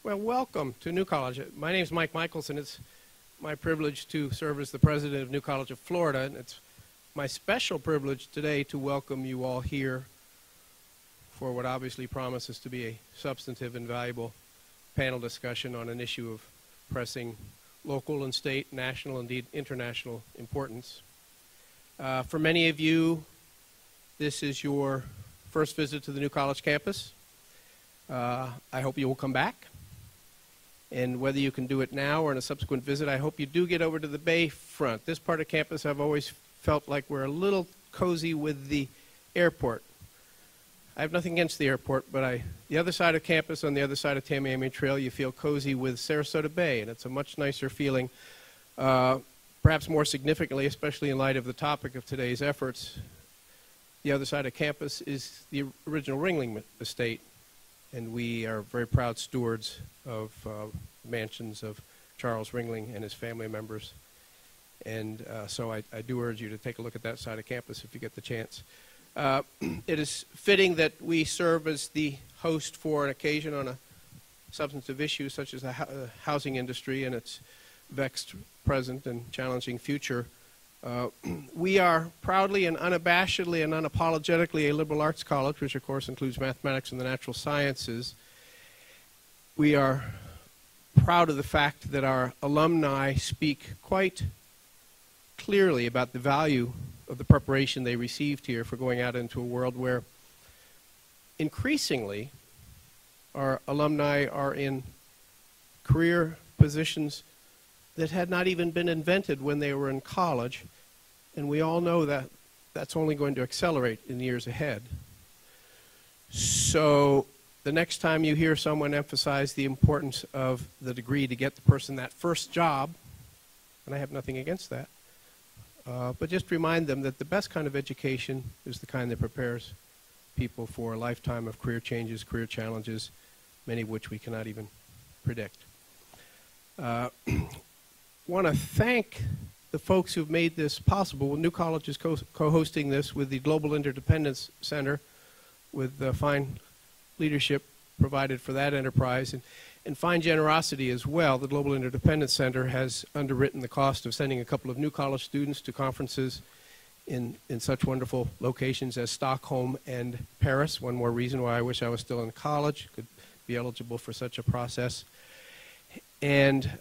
Well, welcome to New College. My name is Mike Michelson. It's my privilege to serve as the president of New College of Florida, and it's my special privilege today to welcome you all here for what obviously promises to be a substantive and valuable panel discussion on an issue of pressing local and state, national, indeed international importance. For many of you, this is your first visit to the New College campus. I hope you will come back. And whether you can do it now or in a subsequent visit, I hope you do get over to the Bay Front. This part of campus, I've always felt like we're a little cozy with the airport. I have nothing against the airport, but the other side of campus, on the other side of Tamiami Trail, you feel cozy with Sarasota Bay, and it's a much nicer feeling. Perhaps more significantly, especially in light of the topic of today's efforts, the other side of campus is the original Ringling estate, and we are very proud stewards of mansions of Charles Ringling and his family members. And so I do urge you to take a look at that side of campus if you get the chance. It is fitting that we serve as the host for an occasion on a substantive issue such as the housing industry and its vexed present and challenging future. We are proudly and unabashedly and unapologetically a liberal arts college, which of course includes mathematics and the natural sciences. We are proud of the fact that our alumni speak quite clearly about the value of the preparation they received here for going out into a world where increasingly our alumni are in career positions that had not even been invented when they were in college, and we all know that that's only going to accelerate in the years ahead. So the next time you hear someone emphasize the importance of the degree to get the person that first job, and I have nothing against that, but just remind them that the best kind of education is the kind that prepares people for a lifetime of career changes, career challenges, many of which we cannot even predict. Want to thank the folks who've made this possible. New College is co-hosting this with the Global Interdependence Center, with fine leadership provided for that enterprise, and fine generosity as well. The Global Interdependence Center has underwritten the cost of sending a couple of New College students to conferences in such wonderful locations as Stockholm and Paris. One more reason why I wish I was still in college, could be eligible for such a process. And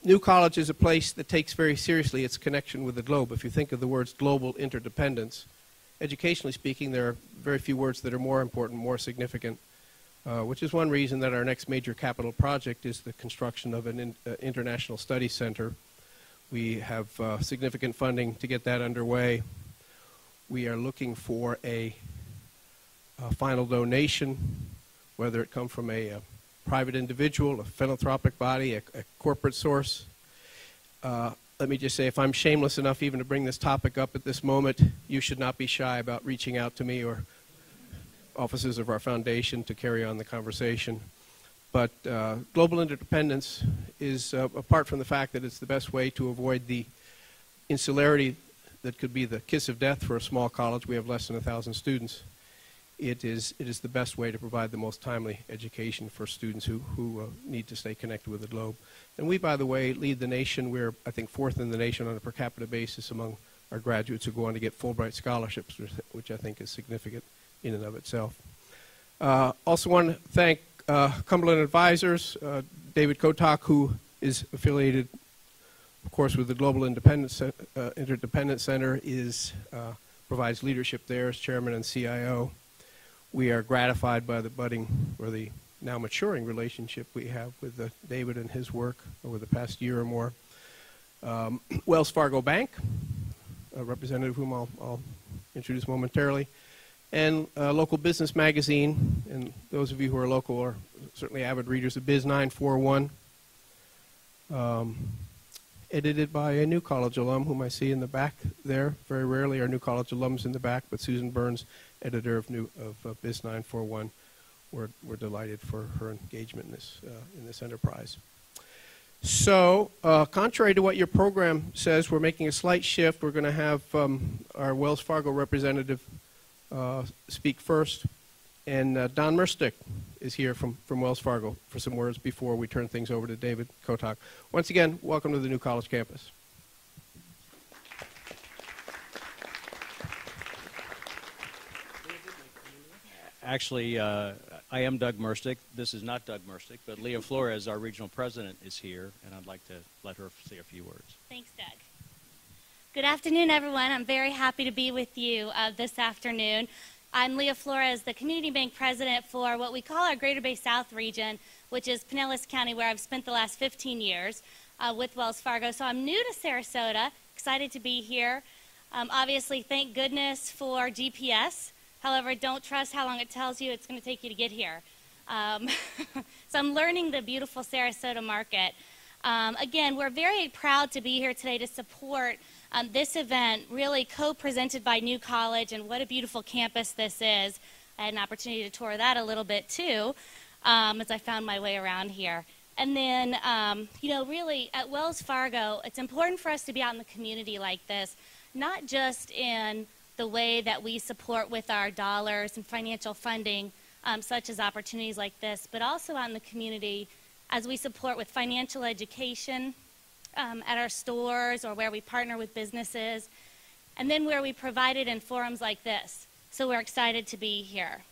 New College is a place that takes very seriously its connection with the globe. If you think of the words global interdependence, educationally speaking, there are very few words that are more important, more significant, which is one reason that our next major capital project is the construction of an international studies center. We have significant funding to get that underway. We are looking for a final donation, whether it come from a private individual, a philanthropic body, a corporate source. Let me just say, if I'm shameless enough even to bring this topic up at this moment, you should not be shy about reaching out to me or offices of our foundation to carry on the conversation. But global interdependence is, apart from the fact that it's the best way to avoid the insularity that could be the kiss of death for a small college. We have less than 1,000 students. It is the best way to provide the most timely education for students who need to stay connected with the globe. And we, by the way, lead the nation. We're, I think, fourth in the nation on a per capita basis among our graduates who go on to get Fulbright scholarships, which I think is significant in and of itself. Also want to thank Cumberland Advisors, David Kotak, who is affiliated, of course, with the Global Interdependence Center, provides leadership there as chairman and CIO. We are gratified by the budding, or the now maturing relationship we have with David and his work over the past year or more. Wells Fargo Bank, a representative whom I'll introduce momentarily, and Local Business Magazine, and those of you who are local are certainly avid readers of Biz 941, edited by a New College alum whom I see in the back there. Very rarely are New College alums in the back, but Susan Burns, editor of Biz 941, we're delighted for her engagement in this enterprise. So, contrary to what your program says, we're making a slight shift. We're going to have our Wells Fargo representative speak first. And Don Merstick is here from Wells Fargo for some words before we turn things over to David Kotak. Once again, welcome to the New College campus. Actually, I am Doug Merstick. This is not Doug Merstick, but Leah Flores, our regional president, is here, and I'd like to let her say a few words. Thanks, Doug. Good afternoon, everyone. I'm very happy to be with you this afternoon. I'm Leah Flores, the Community Bank President for what we call our Greater Bay South region, which is Pinellas County, where I've spent the last 15 years with Wells Fargo. So I'm new to Sarasota, excited to be here. Obviously, thank goodness for GPS. However, don't trust how long it tells you it's going to take you to get here. So I'm learning the beautiful Sarasota market. Again, we're very proud to be here today to support this event, really co-presented by New College, and what a beautiful campus this is. I had an opportunity to tour that a little bit too, as I found my way around here. And then, you know, really at Wells Fargo, it's important for us to be out in the community like this, not just in the way that we support with our dollars and financial funding, such as opportunities like this, but also out in the community as we support with financial education at our stores or where we partner with businesses, and then where we provide it in forums like this. So we're excited to be here.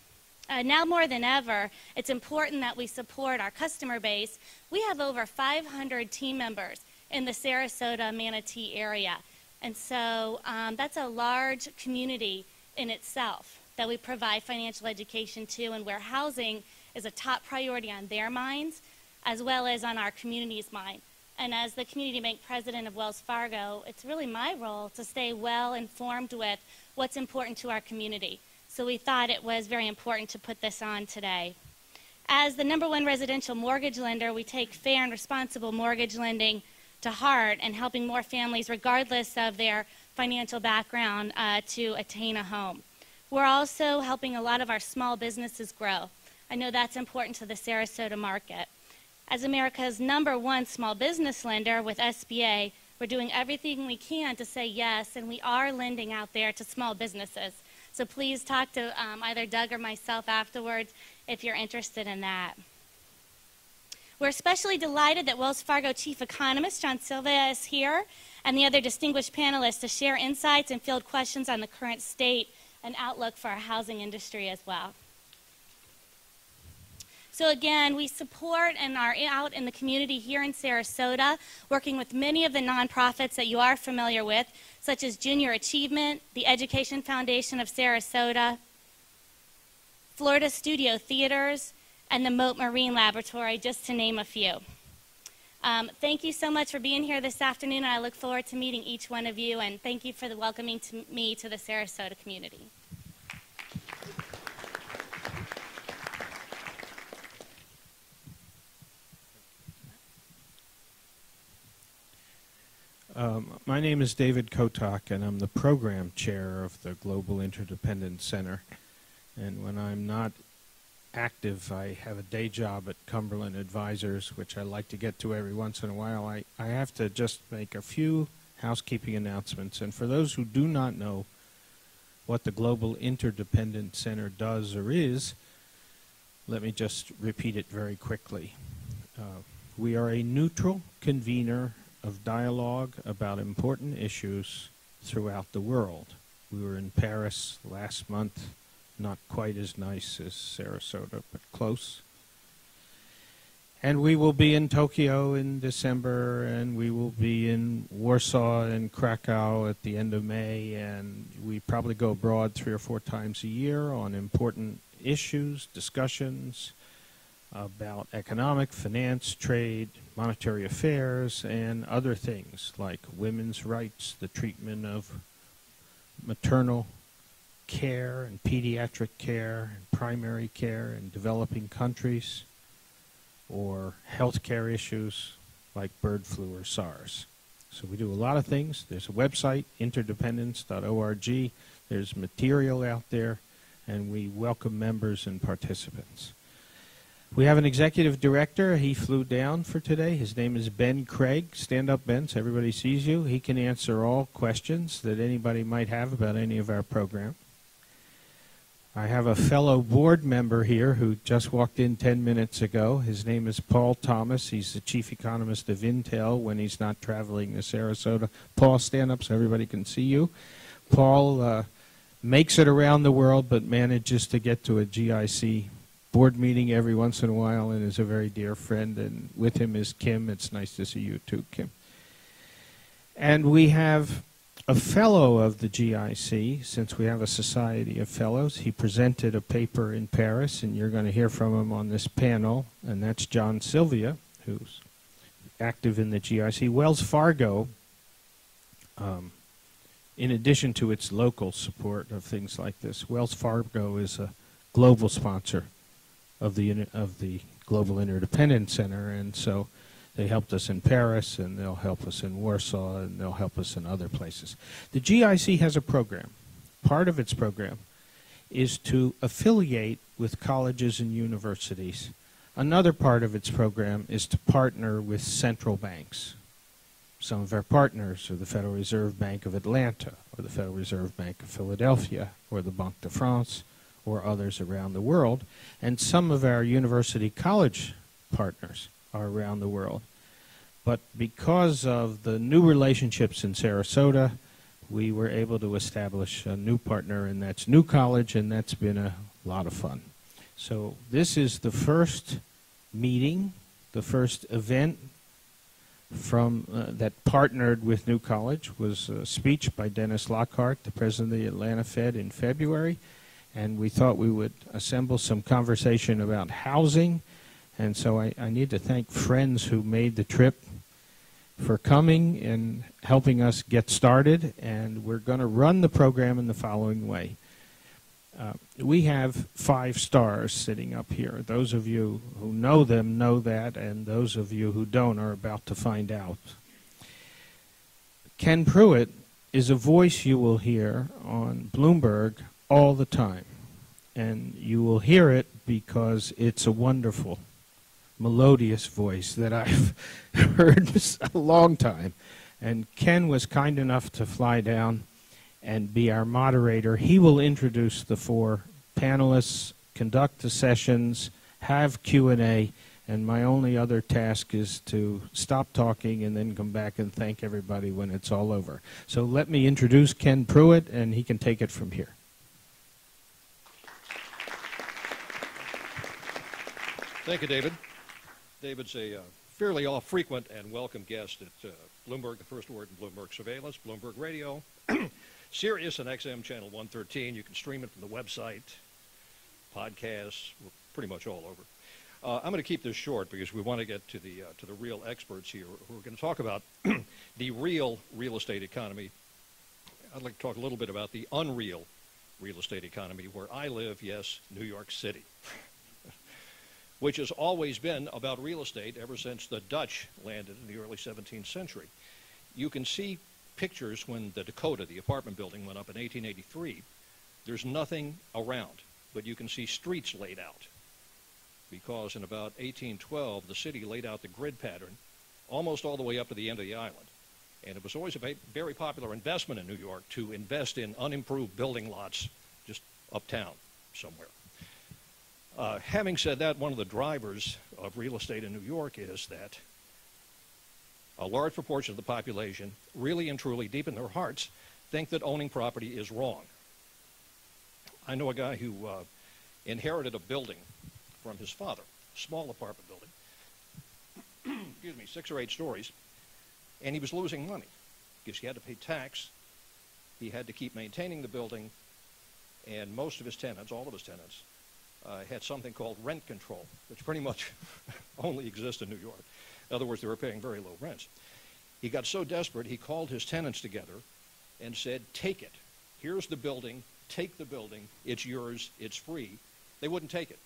Now more than ever, it's important that we support our customer base. We have over 500 team members in the Sarasota, Manatee area. And so that's a large community in itself that we provide financial education to, and where housing is a top priority on their minds as well as on our community's mind. And as the Community Bank President of Wells Fargo, it's really my role to stay well informed with what's important to our community. So we thought it was very important to put this on today. As the #1 residential mortgage lender, we take fair and responsible mortgage lending to heart and helping more families, regardless of their financial background, to attain a home. We're also helping a lot of our small businesses grow. I know that's important to the Sarasota market. As America's #1 small business lender with SBA, we're doing everything we can to say yes, and we are lending out there to small businesses. So please talk to either Doug or myself afterwards if you're interested in that. We're especially delighted that Wells Fargo Chief Economist John Silva is here, and the other distinguished panelists to share insights and field questions on the current state and outlook for our housing industry as well. So again, we support and are out in the community here in Sarasota, working with many of the nonprofits that you are familiar with, such as Junior Achievement, the Education Foundation of Sarasota, Florida Studio Theaters, and the Moat Marine Laboratory, just to name a few. Thank you so much for being here this afternoon, and I look forward to meeting each one of you, and thank you for welcoming me to the Sarasota community. My name is David Kotak, and I'm the program chair of the Global Interdependence Center. And when I'm not active, I have a day job at Cumberland Advisors, which I like to get to every once in a while. I have to just make a few housekeeping announcements. And for those who do not know what the Global Interdependence Center does or is, let me just repeat it very quickly. We are a neutral convener of dialogue about important issues throughout the world. We were in Paris last month, not quite as nice as Sarasota, but close. And we will be in Tokyo in December, and we will be in Warsaw and Krakow at the end of May, and we probably go abroad 3 or 4 times a year on important issues, discussions about economic, finance, trade, monetary affairs, and other things like women's rights, the treatment of maternal care and pediatric care and primary care in developing countries, or healthcare issues like bird flu or SARS. So we do a lot of things. There's a website, interdependence.org. There's material out there, and we welcome members and participants. We have an executive director. He flew down for today. His name is Ben Craig. Stand up, Ben, so everybody sees you. He can answer all questions that anybody might have about any of our program. I have a fellow board member here who just walked in 10 minutes ago. His name is Paul Thomas. He's the chief economist of Intel when he's not traveling to Sarasota. Paul, stand up so everybody can see you. Paul makes it around the world but manages to get to a GIC board meeting every once in a while and is a very dear friend. And with him is Kim. It's nice to see you too, Kim. And we have a fellow of the GIC, since we have a society of fellows. He presented a paper in Paris, and you're going to hear from him on this panel, and that's John Sylvia, who's active in the GIC. Wells Fargo, in addition to its local support of things like this, Wells Fargo is a global sponsor of the Global Interdependence Center, and so they helped us in Paris, and they'll help us in Warsaw, and they'll help us in other places. The GIC has a program. Part of its program is to affiliate with colleges and universities. Another part of its program is to partner with central banks. Some of our partners are the Federal Reserve Bank of Atlanta, or the Federal Reserve Bank of Philadelphia, or the Banque de France, or others around the world. And some of our university college partners are around the world. But because of the new relationships in Sarasota, we were able to establish a new partner, and that's New College, and that's been a lot of fun. So this is the first meeting, the first event from that partnered with New College. Was a speech by Dennis Lockhart, the president of the Atlanta Fed, in February, and we thought we would assemble some conversation about housing. And so I need to thank friends who made the trip for coming and helping us get started. And we're going to run the program in the following way. We have 5 stars sitting up here. Those of you who know them know that, and those of you who don't are about to find out. Ken Pruitt is a voice you will hear on Bloomberg all the time. And you will hear it because it's a wonderful, melodious voice that I've heard a long time. And Ken was kind enough to fly down and be our moderator. He will introduce the 4 panelists, conduct the sessions, have Q&A, and my only other task is to stop talking and then come back and thank everybody when it's all over. So let me introduce Ken Pruitt, and he can take it from here. Thank you, David. David's a fairly frequent and welcome guest at Bloomberg, the first word in Bloomberg Surveillance, Bloomberg Radio, Sirius and XM Channel 113. You can stream it from the website, podcasts. We're pretty much all over. I'm going to keep this short because we want to get to the real experts here who are going to talk about the real estate economy. I'd like to talk a little bit about the unreal real estate economy where I live, yes, New York City, which has always been about real estate ever since the Dutch landed in the early 17th century. You can see pictures when the Dakota, the apartment building, went up in 1883. There's nothing around, but you can see streets laid out because in about 1812, the city laid out the grid pattern almost all the way up to the end of the island. And it was always a very popular investment in New York to invest in unimproved building lots just uptown somewhere. Having said that, one of the drivers of real estate in New York is that a large proportion of the population, really and truly deep in their hearts, think that owning property is wrong. I know a guy who inherited a building from his father, a small apartment building, excuse me, 6 or 8 stories, and he was losing money because he had to pay tax, he had to keep maintaining the building, and most of his tenants, all of his tenants, had something called rent control, which pretty much only exists in New York. In other words, they were paying very low rents. He got so desperate, he called his tenants together and said, take it. Here's the building. Take the building. It's yours. It's free. They wouldn't take it.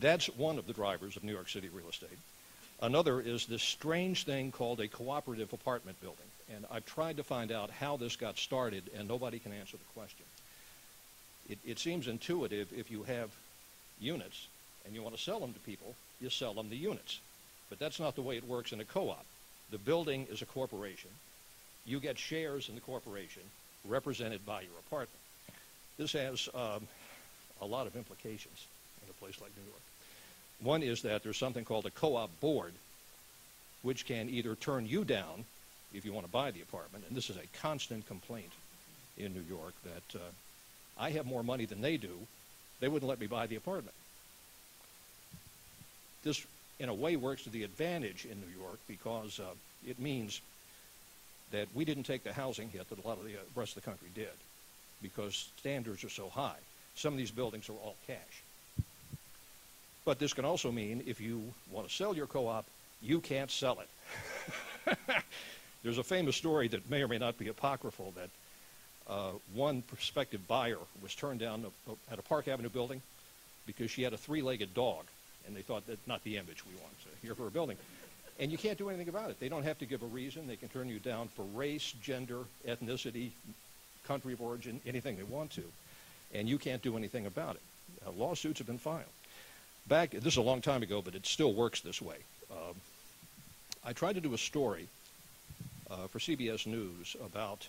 That's one of the drivers of New York City real estate. Another is this strange thing called a cooperative apartment building. And I've tried to find out how this got started, and nobody can answer the question. It seems intuitive. If you have units and you want to sell them to people, you sell them the units. But that's not the way it works in a co-op. The building is a corporation. You get shares in the corporation represented by your apartment. This has a lot of implications in a place like New York. One is that there's something called a co-op board, which can either turn you down if you want to buy the apartment, and this is a constant complaint in New York that I have more money than they do. They wouldn't let me buy the apartment. This, in a way, works to the advantage in New York because it means that we didn't take the housing hit that a lot of the rest of the country did because standards are so high. Some of these buildings are all cash. But this can also mean if you want to sell your co-op, you can't sell it. There's a famous story that may or may not be apocryphal that one prospective buyer was turned down at a Park Avenue building because she had a three-legged dog, and they thought that's not the image we want here for a building. And you can't do anything about it. They don't have to give a reason. They can turn you down for race, gender, ethnicity, country of origin, anything they want to. And you can't do anything about it. Lawsuits have been filed. This is a long time ago, but it still works this way. I tried to do a story for CBS News about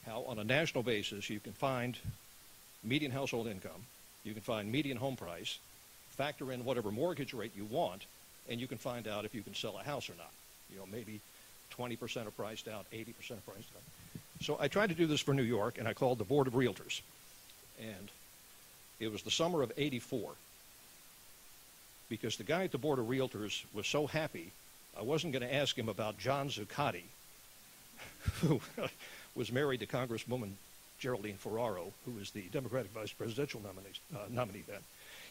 how on a national basis you can find median household income, you can find median home price, factor in whatever mortgage rate you want, and you can find out if you can sell a house or not. You know, maybe 20% are priced out, 80% are priced out. So I tried to do this for New York, and I called the Board of Realtors. And it was the summer of '84, because the guy at the Board of Realtors was so happy, I wasn't going to ask him about John Zuccotti, who was married to Congresswoman Geraldine Ferraro, who was the Democratic vice presidential nominee then.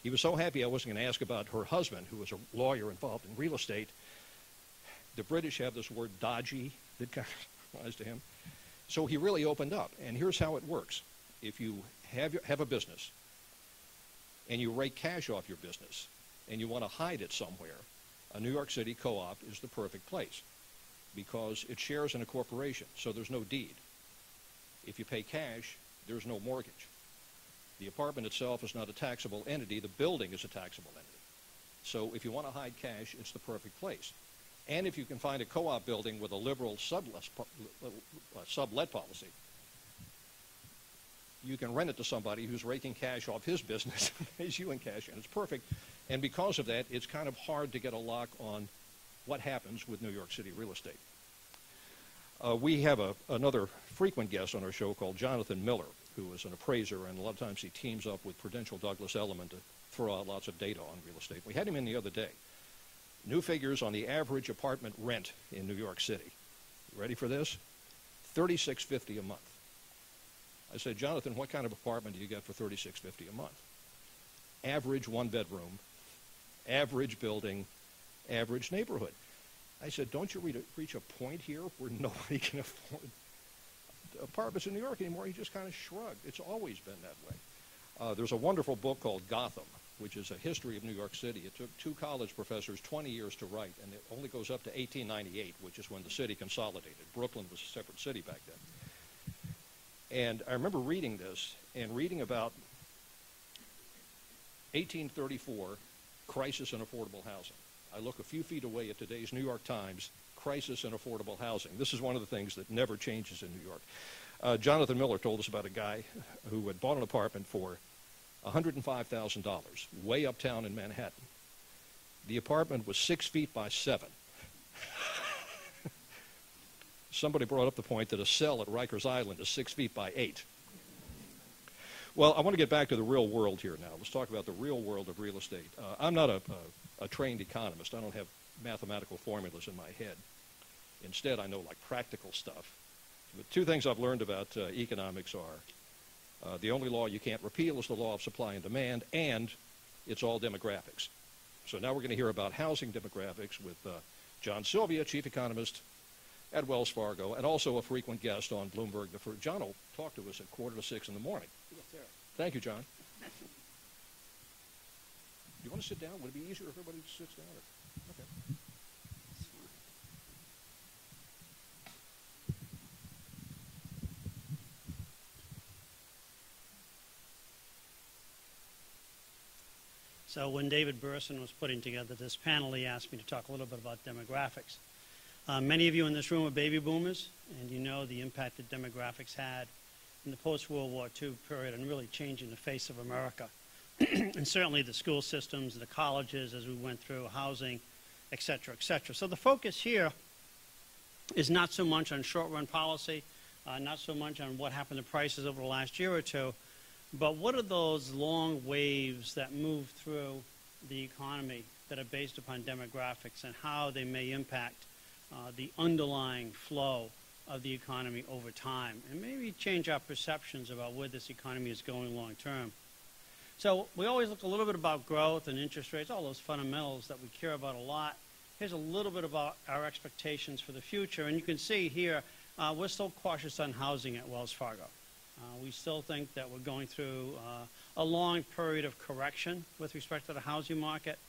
He was so happy I wasn't going to ask about her husband, who was a lawyer involved in real estate. The British have this word dodgy that kind of applies to him. So he really opened up. And here's how it works. If you have a business and you rake cash off your business and you want to hide it somewhere, a New York City co-op is the perfect place because it shares in a corporation, so there's no deed. If you pay cash, there's no mortgage. The apartment itself is not a taxable entity. The building is a taxable entity. So if you want to hide cash, it's the perfect place. And if you can find a co-op building with a liberal sublet policy, you can rent it to somebody who's raking cash off his business and pays you in cash, and it's perfect. And because of that, it's kind of hard to get a lock on what happens with New York City real estate. We have another frequent guest on our show called Jonathan Miller, who is an appraiser, and a lot of times he teams up with Prudential Douglas Elliman to throw out lots of data on real estate. We had him in the other day. New figures on the average apartment rent in New York City. Ready for this? $36.50 a month. I said, Jonathan, what kind of apartment do you get for $36.50 a month? Average one bedroom, average building, average neighborhood. I said, don't you reach a point here where nobody can afford apartments in New York anymore? He just kind of shrugged. It's always been that way. There's a wonderful book called Gotham, which is a history of New York City. It took two college professors 20 years to write, and it only goes up to 1898, which is when the city consolidated. Brooklyn was a separate city back then. And I remember reading this and reading about 1834 crisis in affordable housing. I look a few feet away at today's New York Times, crisis in affordable housing. This is one of the things that never changes in New York. Jonathan Miller told us about a guy who had bought an apartment for $105,000 way uptown in Manhattan. The apartment was 6 feet by 7. Somebody brought up the point that a cell at Rikers Island is 6 feet by 8. Well, I want to get back to the real world here now. Let's talk about the real world of real estate. I'm not a trained economist. I don't have mathematical formulas in my head. Instead, I know like practical stuff. The two things I've learned about economics are the only law you can't repeal is the law of supply and demand, and it's all demographics. So now we're going to hear about housing demographics with John Sylvia, chief economist at Wells Fargo, and also a frequent guest on Bloomberg. John will talk to us at 5:45 in the morning. Yes, sir. Thank you, John. You want to sit down? Would it be easier if everybody sits down? Okay. So when David Burson was putting together this panel, he asked me to talk a little bit about demographics. Many of you in this room are baby boomers, and you know the impact that demographics had in the post-World War II period and really changing the face of America. And certainly the school systems, the colleges as we went through, housing, et cetera, et cetera. So the focus here is not so much on short-run policy, not so much on what happened to prices over the last year or two, but what are those long waves that move through the economy that are based upon demographics and how they may impact the underlying flow of the economy over time, and maybe change our perceptions about where this economy is going long term. So we always look a little bit about growth and interest rates, all those fundamentals that we care about a lot. Here's a little bit about our expectations for the future, and you can see here we're still cautious on housing at Wells Fargo. We still think that we're going through a long period of correction with respect to the housing market,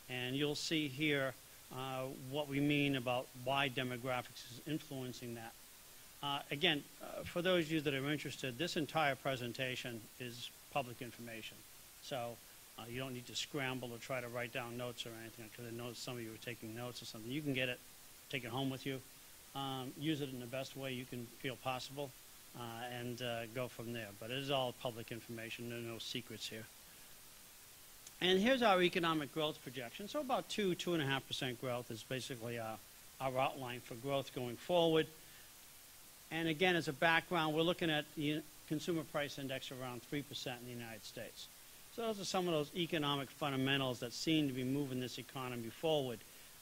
and you'll see here what we mean about why demographics is influencing that. Again, for those of you that are interested, this entire presentation is public information. So you don't need to scramble or try to write down notes or anything, because I know some of you are taking notes or something. You can get it, take it home with you, use it in the best way you can feel possible, and go from there. But it is all public information. There are no secrets here. And here's our economic growth projection. So about 2.5% growth is basically our outline for growth going forward. And again, as a background, we're looking at the consumer price index around 3% in the United States. So those are some of those economic fundamentals that seem to be moving this economy forward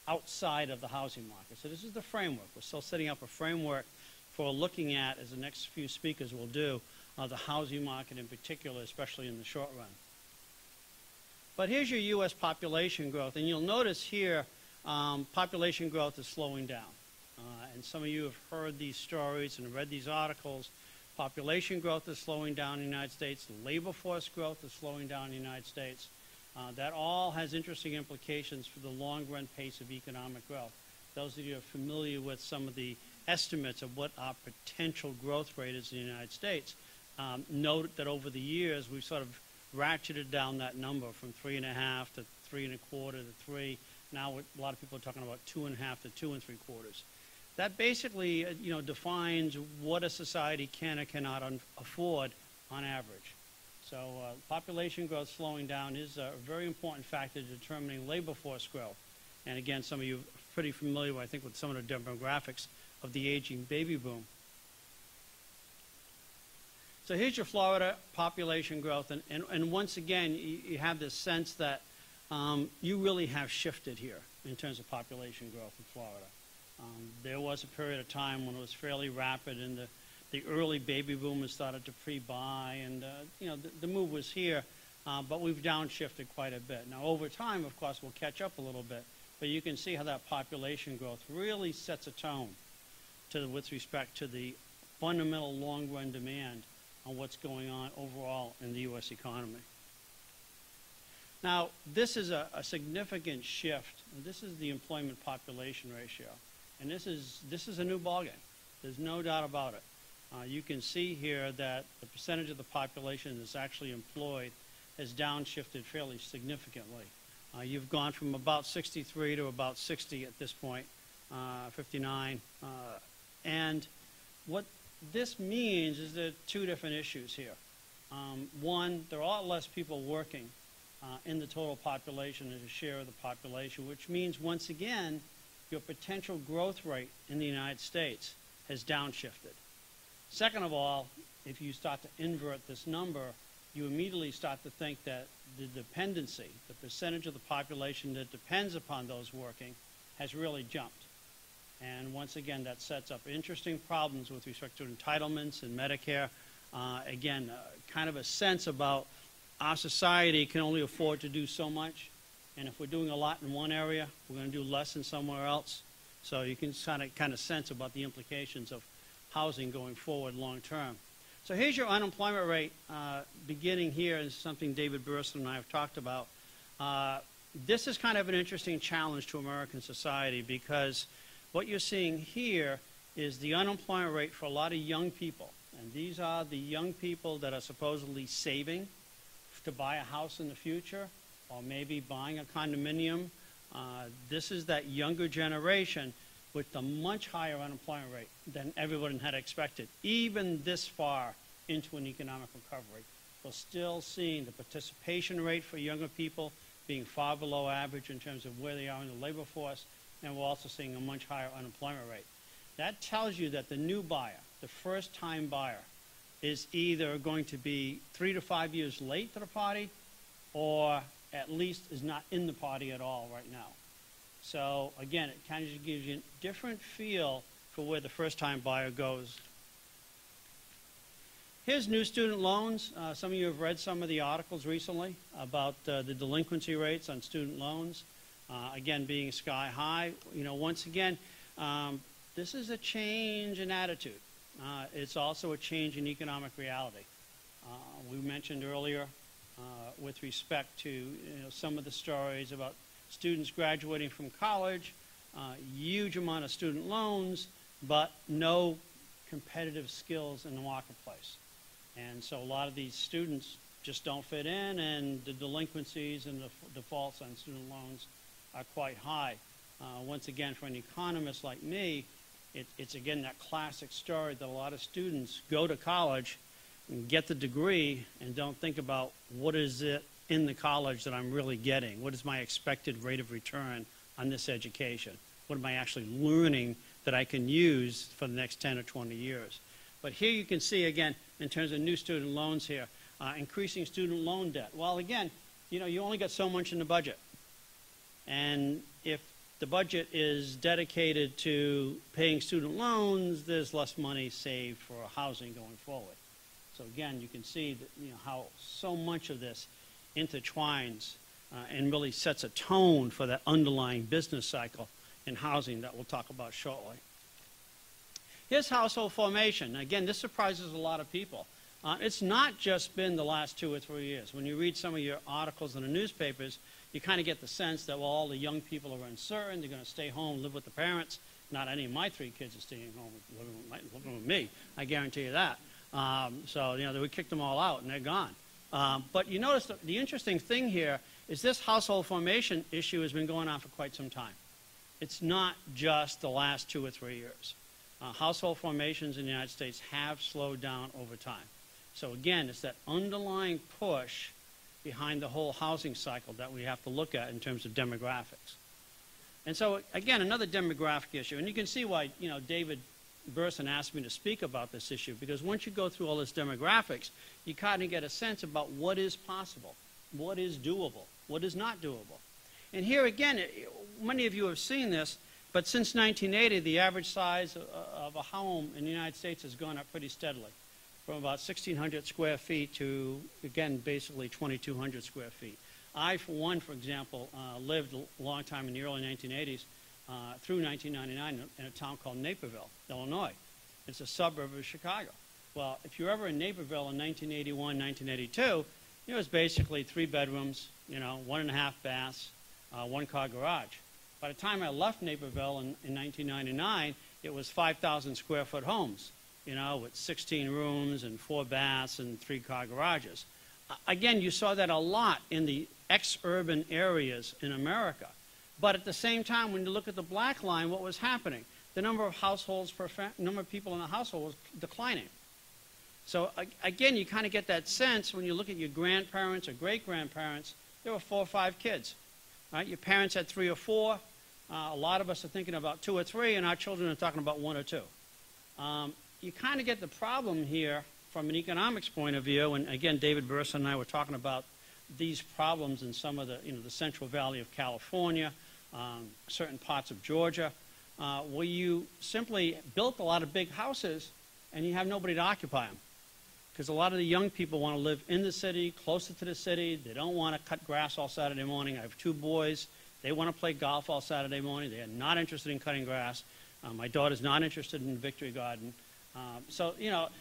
outside of the housing market. So this is the framework. We're still setting up a framework for looking at, as the next few speakers will do, the housing market in particular, especially in the short run. But here's your U.S. population growth, and you'll notice here population growth is slowing down. And some of you have heard these stories and read these articles. Population growth is slowing down in the United States. Labor force growth is slowing down in the United States. That all has interesting implications for the long-run pace of economic growth. Those of you who are familiar with some of the estimates of what our potential growth rate is in the United States, note that over the years we've sort of ratcheted down that number from 3.5 to 3.25 to 3. Now a lot of people are talking about 2.5 to 2.75. That basically, defines what a society can or cannot afford on average. So population growth slowing down is a very important factor determining labor force growth. And again, some of you are pretty familiar, I think, with some of the demographics of the aging baby boom. So here's your Florida population growth. And once again, you have this sense that you really have shifted here in terms of population growth in Florida. There was a period of time when it was fairly rapid, and the early baby boomers started to pre-buy, and the move was here, but we've downshifted quite a bit. Now, over time, of course, we'll catch up a little bit, but you can see how that population growth really sets a tone with respect to the fundamental long-run demand on what's going on overall in the U.S. economy. Now, this is a significant shift. This is the employment population ratio. And this is a new ballgame. There's no doubt about it. You can see here that the percentage of the population that's actually employed has downshifted fairly significantly. You've gone from about 63 to about 60 at this point, 59. And what this means is there are two different issues here. One, there are a lot less people working in the total population as a share of the population, which means, once again, your potential growth rate in the United States has downshifted. Second of all, if you start to invert this number, you immediately start to think that the dependency, the percentage of the population that depends upon those working, has really jumped. And once again, that sets up interesting problems with respect to entitlements and Medicare. Again, kind of a sense about our society can only afford to do so much. And if we're doing a lot in one area, we're going to do less in somewhere else. So you can kind of sense about the implications of housing going forward long term. So here's your unemployment rate beginning here. Is something David Burson and I have talked about. This is kind of an interesting challenge to American society, because what you're seeing here is the unemployment rate for a lot of young people. And these are the young people that are supposedly saving to buy a house in the future, or maybe buying a condominium. This is that younger generation with a much higher unemployment rate than everyone had expected, even this far into an economic recovery. We're still seeing the participation rate for younger people being far below average in terms of where they are in the labor force, and we're also seeing a much higher unemployment rate. That tells you that the new buyer, the first-time buyer, is either going to be 3 to 5 years late to the party, or at least is not in the party at all right now. So again, it kind of gives you a different feel for where the first-time buyer goes. Here's new student loans. Some of you have read some of the articles recently about the delinquency rates on student loans, again, being sky high. You know, once again, this is a change in attitude. It's also a change in economic reality. We mentioned earlier with respect to some of the stories about students graduating from college, huge amount of student loans, but no competitive skills in the marketplace. And so a lot of these students just don't fit in, and the delinquencies and the defaults on student loans are quite high. Once again, for an economist like me, it's again that classic story that a lot of students go to college and get the degree and don't think about what is it in the college that I'm really getting? What is my expected rate of return on this education? What am I actually learning that I can use for the next 10 or 20 years? But here you can see, again, in terms of new student loans here, increasing student loan debt. Well, again, you only got so much in the budget. And if the budget is dedicated to paying student loans, there's less money saved for housing going forward. So again, you can see that, how so much of this intertwines and really sets a tone for that underlying business cycle in housing that we'll talk about shortly. Here's household formation. Again, this surprises a lot of people. It's not just been the last 2 or 3 years. When you read some of your articles in the newspapers, you kind of get the sense that, well, all the young people are uncertain, they're going to stay home, live with the parents. Not any of my 3 kids are staying home living with me, I guarantee you that. So, we kicked them all out and they're gone. But you notice the interesting thing here is this household formation issue has been going on for quite some time. It's not just the last 2 or 3 years. Household formations in the United States have slowed down over time. So again, it's that underlying push behind the whole housing cycle that we have to look at in terms of demographics. And so again, another demographic issue, and you can see why David Burson asked me to speak about this issue, because once you go through all this demographics, you kind of get a sense about what is possible, what is doable, what is not doable. And here again, many of you have seen this, but since 1980, the average size of a home in the United States has gone up pretty steadily, from about 1,600 square feet to, again, basically 2,200 square feet. I, for one, for example, lived a long time in the early 1980s through 1999 in a town called Naperville, Illinois. It's a suburb of Chicago. Well, if you're ever in Naperville in 1981, 1982, it was basically 3 bedrooms, 1.5 baths, 1-car garage. By the time I left Naperville in 1999, it was 5,000 square foot homes, with 16 rooms and 4 baths and 3-car garages. Again, you saw that a lot in the ex-urban areas in America. But at the same time, when you look at the black line, what was happening? The number of households number of people in the household was declining. So again, you kind of get that sense when you look at your grandparents or great-grandparents, there were 4 or 5 kids. Right? Your parents had 3 or 4. A lot of us are thinking about 2 or 3, and our children are talking about 1 or 2. You kind of get the problem here from an economics point of view, and again, David Burson and I were talking about these problems in some of the, the Central Valley of California, certain parts of Georgia, where you simply built a lot of big houses and you have nobody to occupy them. Because a lot of the young people want to live in the city, closer to the city. They don't want to cut grass all Saturday morning. I have 2 boys. They want to play golf all Saturday morning. They are not interested in cutting grass. My daughter's not interested in the Victory Garden. So,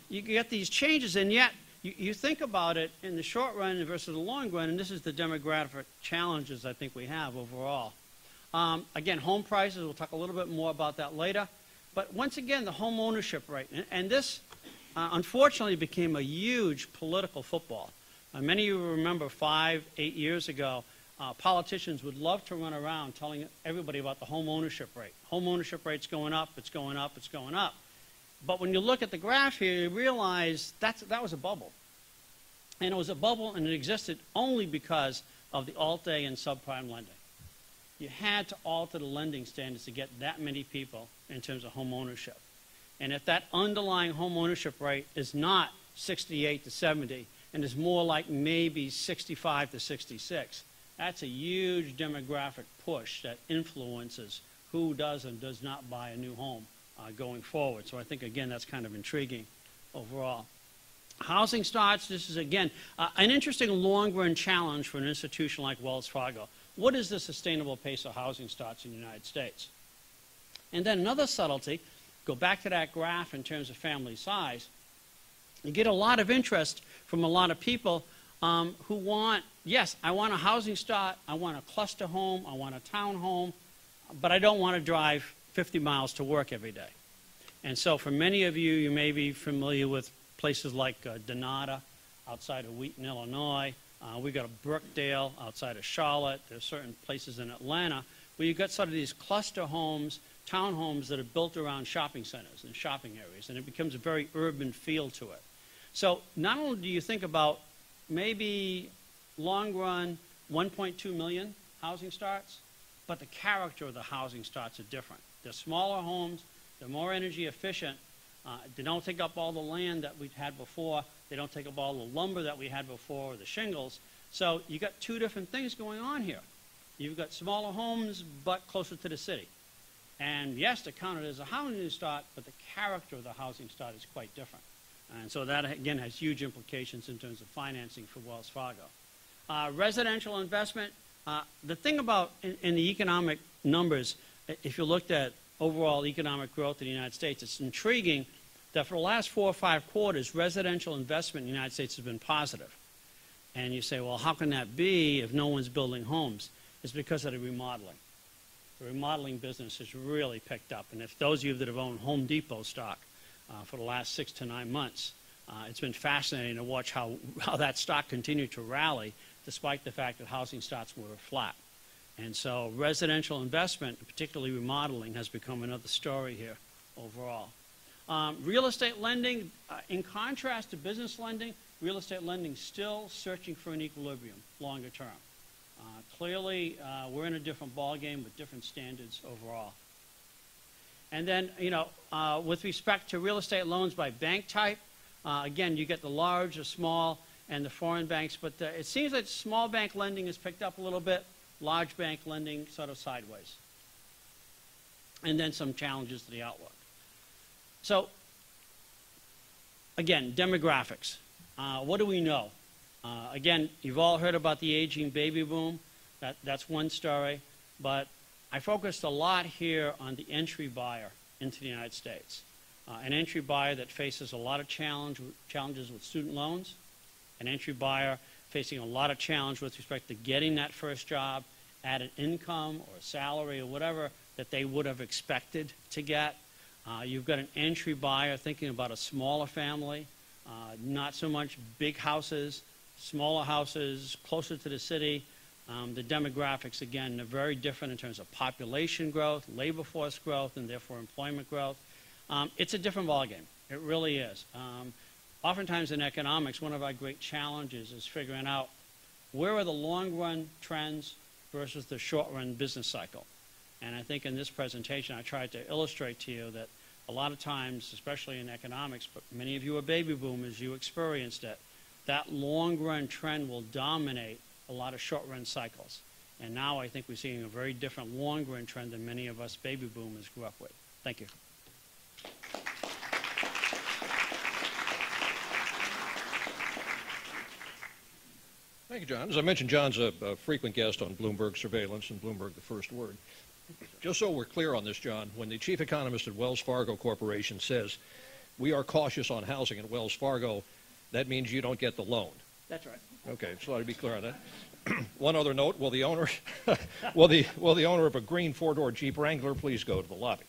you get these changes, and yet you think about it in the short run versus the long run, and this is the demographic challenges I think we have overall. Again, home prices, we'll talk a little bit more about that later. But once again, the home ownership rate, and this unfortunately became a huge political football. Many of you remember 5, 8 years ago, politicians would love to run around telling everybody about the home ownership rate. Home ownership rate's going up, it's going up, it's going up. But when you look at the graph here, you realize that was a bubble. And it was a bubble, and it existed only because of the Alt-A and subprime lending. You had to alter the lending standards to get that many people in terms of home ownership. And if that underlying home ownership rate is not 68 to 70, and is more like maybe 65 to 66, that's a huge demographic push that influences who does and does not buy a new home going forward. So I think, again, that's kind of intriguing overall. Housing starts, this is, again, an interesting long-run challenge for an institution like Wells Fargo. What is the sustainable pace of housing starts in the United States? And then another subtlety, go back to that graph in terms of family size, you get a lot of interest from a lot of people who want, yes, I want a housing start, I want a cluster home, I want a town home, but I don't want to drive 50 miles to work every day. And so for many of you, you may be familiar with places like Donata outside of Wheaton, Illinois. We've got a Brookdale outside of Charlotte. There's certain places in Atlanta where you've got sort of these cluster homes, townhomes that are built around shopping centers and shopping areas, and it becomes a very urban feel to it. So not only do you think about maybe long run 1.2 million housing starts, but the character of the housing starts are different. They're smaller homes, they're more energy efficient, they don't take up all the land that we've had before, they don't take up all the lumber that we had before, or the shingles. So you got two different things going on here. You've got smaller homes, but closer to the city. And yes, they're counted as a housing start, but the character of the housing start is quite different. And so that, again, has huge implications in terms of financing for Wells Fargo. Residential investment, the thing about in the economic numbers, if you looked at overall economic growth in the United States, it's intriguing that for the last 4 or 5 quarters, residential investment in the United States has been positive. And you say, well, how can that be if no one's building homes? It's because of the remodeling. The remodeling business has really picked up. And if those of you that have owned Home Depot stock for the last 6 to 9 months, it's been fascinating to watch how that stock continued to rally despite the fact that housing starts were flat. And so residential investment, particularly remodeling, has become another story here overall. Real estate lending, in contrast to business lending, real estate lending still searching for an equilibrium longer term. Clearly, we're in a different ballgame with different standards overall. And then, with respect to real estate loans by bank type, again, you get the large, the small, and the foreign banks, but it seems that small bank lending has picked up a little bit, large bank lending sort of sideways. And then some challenges to the outlook. So, again, demographics. What do we know? Again, you've all heard about the aging baby boom. That's one story. But I focused a lot here on the entry buyer into the United States. An entry buyer that faces a lot of challenges with student loans. An entry buyer facing a lot of challenge with respect to getting that first job at an income or a salary or whatever that they would have expected to get. You've got an entry buyer thinking about a smaller family, not so much big houses, smaller houses, closer to the city. The demographics, again, are very different in terms of population growth, labor force growth, and therefore employment growth. It's a different ballgame. It really is. Oftentimes in economics, one of our great challenges is figuring out where are the long-run trends versus the short-run business cycle. And I think in this presentation, I tried to illustrate to you that a lot of times, especially in economics, but many of you are baby boomers, you experienced it, that long-run trend will dominate a lot of short-run cycles. And now I think we're seeing a very different long-run trend than many of us baby boomers grew up with. Thank you. Thank you, John. As I mentioned, John's a frequent guest on Bloomberg Surveillance and Bloomberg the First Word. Just so we're clear on this, John, when the chief economist at Wells Fargo Corporation says, we are cautious on housing at Wells Fargo, that means you don't get the loan. That's right. Okay, so I'd be clear on that. One other note, will the owner will the owner of a green 4-door Jeep Wrangler please go to the lobby?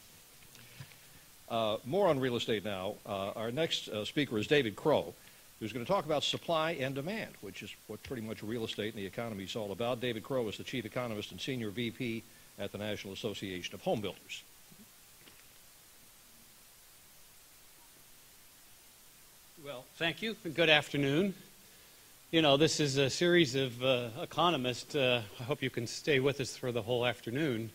More on real estate now. Our next speaker is David Crow, who's going to talk about supply and demand, which is what pretty much real estate and the economy is all about. David Crow is the chief economist and senior VP at the National Association of Home Builders. Well, thank you. Good afternoon. You know, this is a series of economists. I hope you can stay with us for the whole afternoon.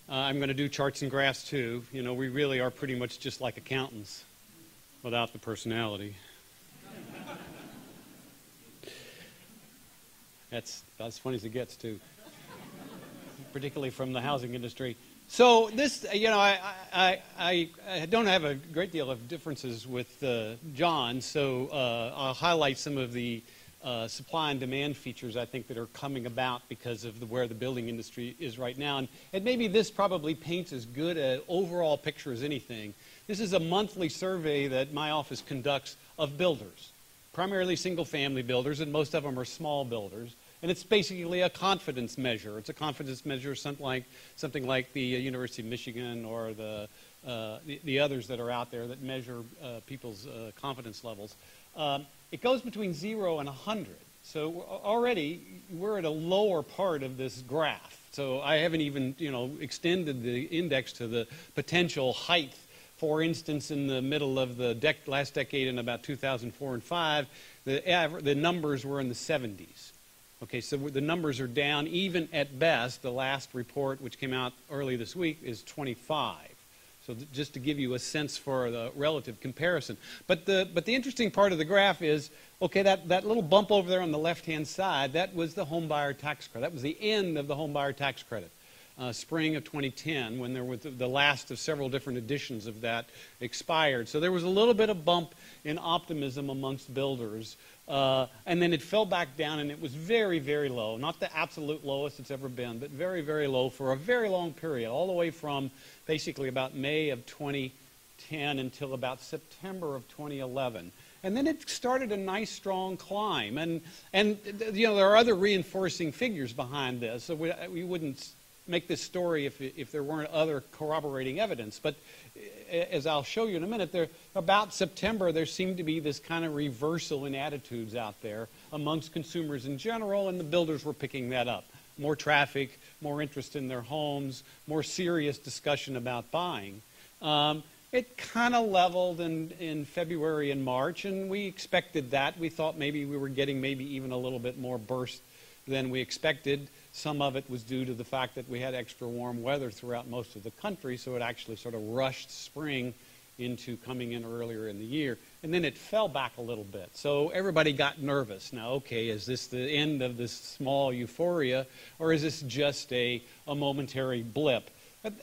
I'm going to do charts and graphs too. You know, we really are pretty much just like accountants without the personality. That's as funny as it gets too, particularly from the housing industry. So this, you know, I don't have a great deal of differences with John, so I'll highlight some of the supply and demand features I think that are coming about because of where the building industry is right now. And maybe this probably paints as good an overall picture as anything. This is a monthly survey that my office conducts of builders, primarily single-family builders, and most of them are small builders. And it's basically a confidence measure. It's a confidence measure, something like the University of Michigan or the others that are out there that measure people's confidence levels. It goes between 0 and 100. So already we're at a lower part of this graph. So I haven't even, you know, extended the index to the potential height. For instance, in the middle of the last decade, in about 2004 and 5, the numbers were in the 70s. Okay, so the numbers are down. Even at best, the last report, which came out early this week, is 25. So just to give you a sense for the relative comparison. But the interesting part of the graph is, okay, that little bump over there on the left-hand side, that was the home buyer tax credit. That was the end of the home buyer tax credit. Spring of 2010, when there was the last of several different editions of that expired. So there was a little bit of bump in optimism amongst builders. And then it fell back down, and it was very, very low. Not the absolute lowest it's ever been, but very, very low for a very long period, all the way from basically about May of 2010 until about September of 2011. And then it started a nice, strong climb. And you know, there are other reinforcing figures behind this. So we wouldn't make this story if there weren't other corroborating evidence. But as I'll show you in a minute, about September, there seemed to be this kind of reversal in attitudes out there amongst consumers in general, and the builders were picking that up. More traffic, more interest in their homes, more serious discussion about buying. It kind of leveled in February and March, and we expected that. We thought maybe we were getting maybe even a little bit more burst than we expected. Some of it was due to the fact that we had extra warm weather throughout most of the country, so it actually sort of rushed spring into coming in earlier in the year. And then it fell back a little bit. So everybody got nervous. Now, okay, is this the end of this small euphoria, or is this just a momentary blip?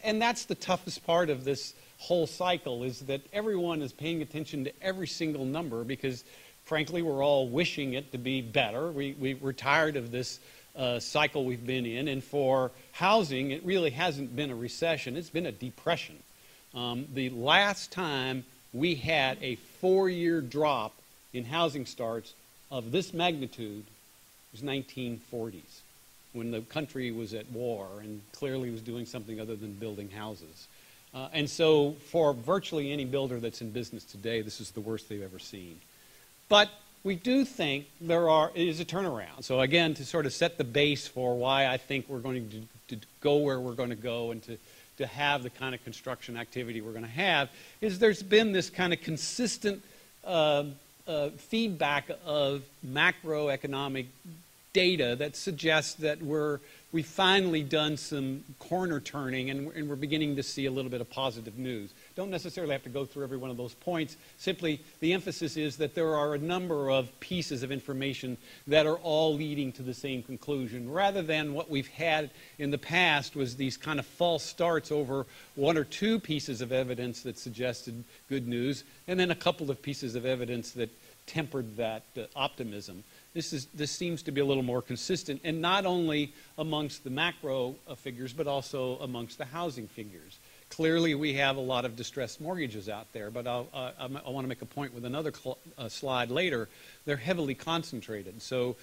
And that's the toughest part of this whole cycle, is that everyone is paying attention to every single number because, frankly, we're all wishing it to be better. We're tired of this cycle we've been in, and for housing, it really hasn't been a recession. It's been a depression. The last time we had a 4-year drop in housing starts of this magnitude was 1940s, when the country was at war and clearly was doing something other than building houses. And so for virtually any builder that's in business today, this is the worst they've ever seen. But we do think there is a turnaround. So again, to sort of set the base for why I think we're going to go where we're going to go and to have the kind of construction activity we're going to have, is there's been this kind of consistent feedback of macroeconomic data that suggests that we've finally done some corner turning and we're beginning to see a little bit of positive news. Don't necessarily have to go through every one of those points. Simply, the emphasis is that there are a number of pieces of information that are all leading to the same conclusion, rather than what we've had in the past was these kind of false starts over 1 or 2 pieces of evidence that suggested good news, and then a couple of pieces of evidence that tempered that optimism. This seems to be a little more consistent, and not only amongst the macro figures, but also amongst the housing figures. Clearly, we have a lot of distressed mortgages out there, but I want to make a point with another slide later. They're heavily concentrated. So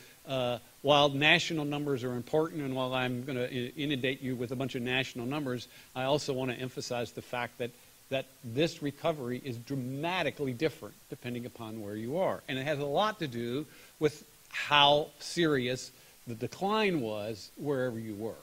while national numbers are important, and while I'm going to inundate you with a bunch of national numbers, I also want to emphasize the fact that this recovery is dramatically different depending upon where you are. And it has a lot to do with how serious the decline was wherever you were.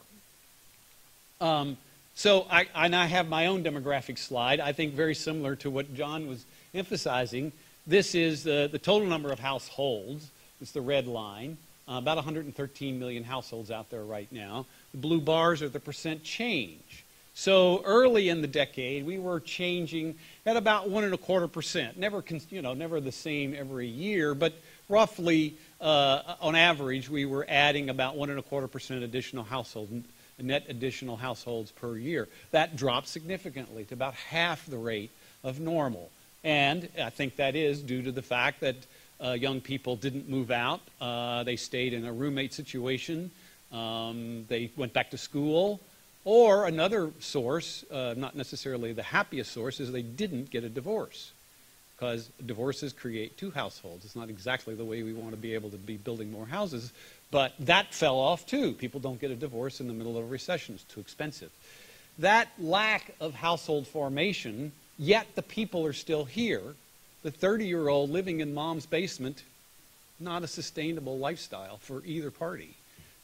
So I have my own demographic slide, I think very similar to what John was emphasizing. This is the total number of households. It's the red line. About 113 million households out there right now. The blue bars are the percent change. So early in the decade, we were changing at about 1.25%. Never the same every year, but roughly, on average, we were adding about 1.25% additional households, net additional households per year. That dropped significantly to about half the rate of normal. And I think that is due to the fact that young people didn't move out. They stayed in a roommate situation. They went back to school. Or another source, not necessarily the happiest source, is they didn't get a divorce. Because divorces create two households. It's not exactly the way we want to be able to be building more houses. But that fell off too. People don't get a divorce in the middle of a recession. It's too expensive. That lack of household formation, yet the people are still here. The 30-year-old living in mom's basement, not a sustainable lifestyle for either party.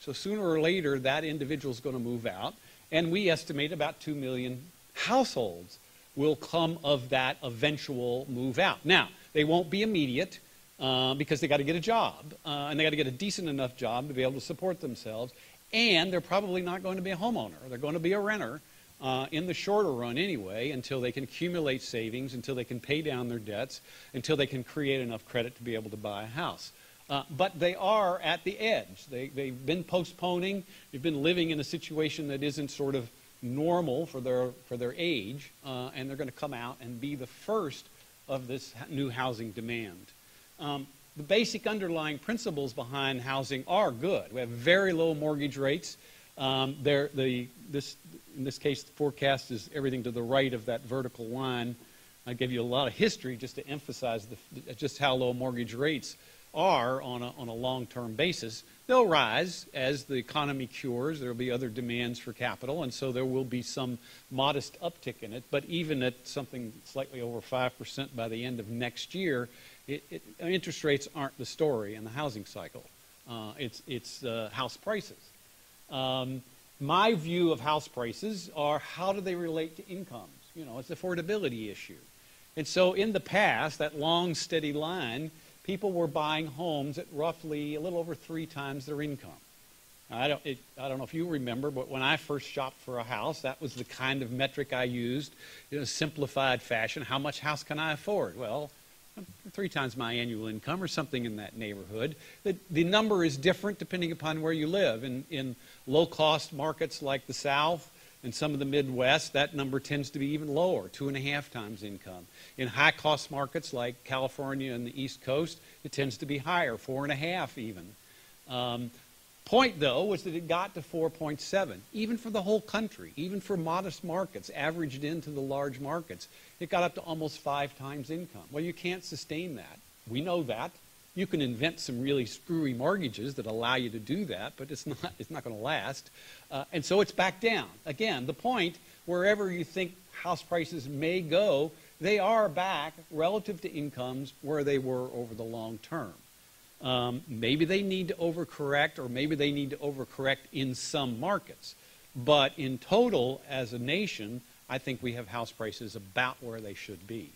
So sooner or later, that individual is going to move out. And we estimate about 2 million households will come of that eventual move out. Now, they won't be immediate because they got to get a job. And they got to get a decent enough job to be able to support themselves. And they're probably not going to be a homeowner. They're going to be a renter in the shorter run anyway, until they can accumulate savings, until they can pay down their debts, until they can create enough credit to be able to buy a house. But they are at the edge. They've been postponing. They've been living in a situation that isn't sort of normal for their age, and they're going to come out and be the first of this new housing demand. The basic underlying principles behind housing are good. We have very low mortgage rates. In this case, the forecast is everything to the right of that vertical line. I give you a lot of history just to emphasize just how low mortgage rates are on a long-term basis. They'll rise as the economy cures. There will be other demands for capital, and so there will be some modest uptick in it. But even at something slightly over 5% by the end of next year, interest rates aren't the story in the housing cycle. It's house prices. My view of house prices are, how do they relate to incomes? It's an affordability issue. And so in the past, that long, steady line, people were buying homes at roughly a little over 3 times their income. I don't know if you remember, but when I first shopped for a house, that was the kind of metric I used in a simplified fashion. How much house can I afford? Well, 3 times my annual income or something in that neighborhood. The number is different depending upon where you live. In low-cost markets like the South and some of the Midwest, that number tends to be even lower, 2.5 times income. In high-cost markets like California and the East Coast, it tends to be higher, 4.5 even. Point, though, was that it got to 4.7, even for the whole country, even for modest markets, averaged into the large markets. It got up to almost 5 times income. Well, you can't sustain that. We know that. You can invent some really screwy mortgages that allow you to do that, but it's not going to last. And so it's back down. Again, the point, wherever you think house prices may go, they are back relative to incomes where they were over the long term. Maybe they need to overcorrect, or maybe they need to overcorrect in some markets. But in total, as a nation, I think we have house prices about where they should be.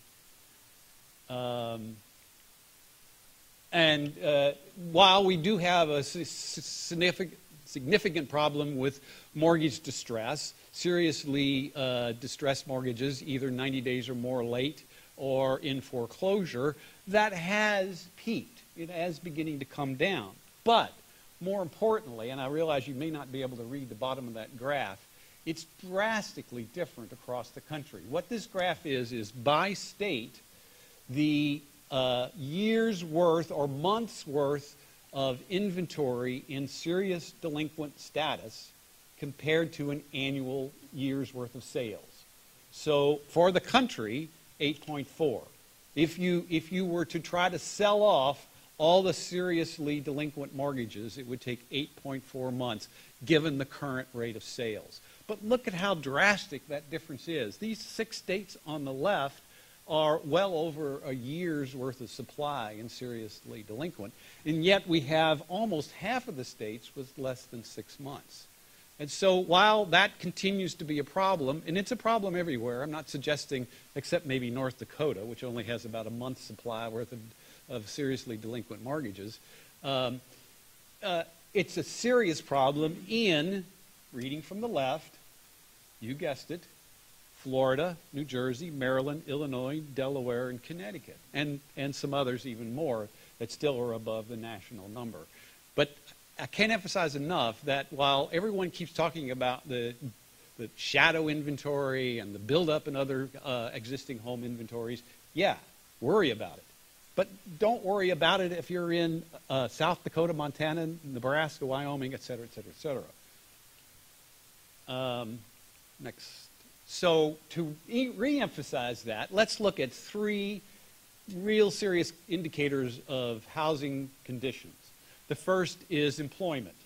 While we do have a significant problem with mortgage distress, seriously distressed mortgages, either 90 days or more late or in foreclosure, that has peaked. It is beginning to come down. But more importantly, and I realize you may not be able to read the bottom of that graph, it's drastically different across the country. What this graph is by state, the year's worth or month's worth of inventory in serious delinquent status compared to an annual year's worth of sales. So for the country, 8.4. If you were to try to sell off all the seriously delinquent mortgages, it would take 8.4 months, given the current rate of sales. But look at how drastic that difference is. These 6 states on the left are well over a year's worth of supply in seriously delinquent, and yet we have almost half of the states with less than 6 months. And so while that continues to be a problem, and it's a problem everywhere, I'm not suggesting, except maybe North Dakota, which only has about a month's supply worth of seriously delinquent mortgages, it's a serious problem in, reading from the left, you guessed it, Florida, New Jersey, Maryland, Illinois, Delaware, and Connecticut, and some others even more that still are above the national number. But I can't emphasize enough that while everyone keeps talking about the shadow inventory and the buildup in other existing home inventories, yeah, worry about it. But don't worry about it if you're in South Dakota, Montana, Nebraska, Wyoming, et cetera, et cetera, et cetera. Next. So to re-emphasize that, let's look at 3 real serious indicators of housing conditions. The first is employment.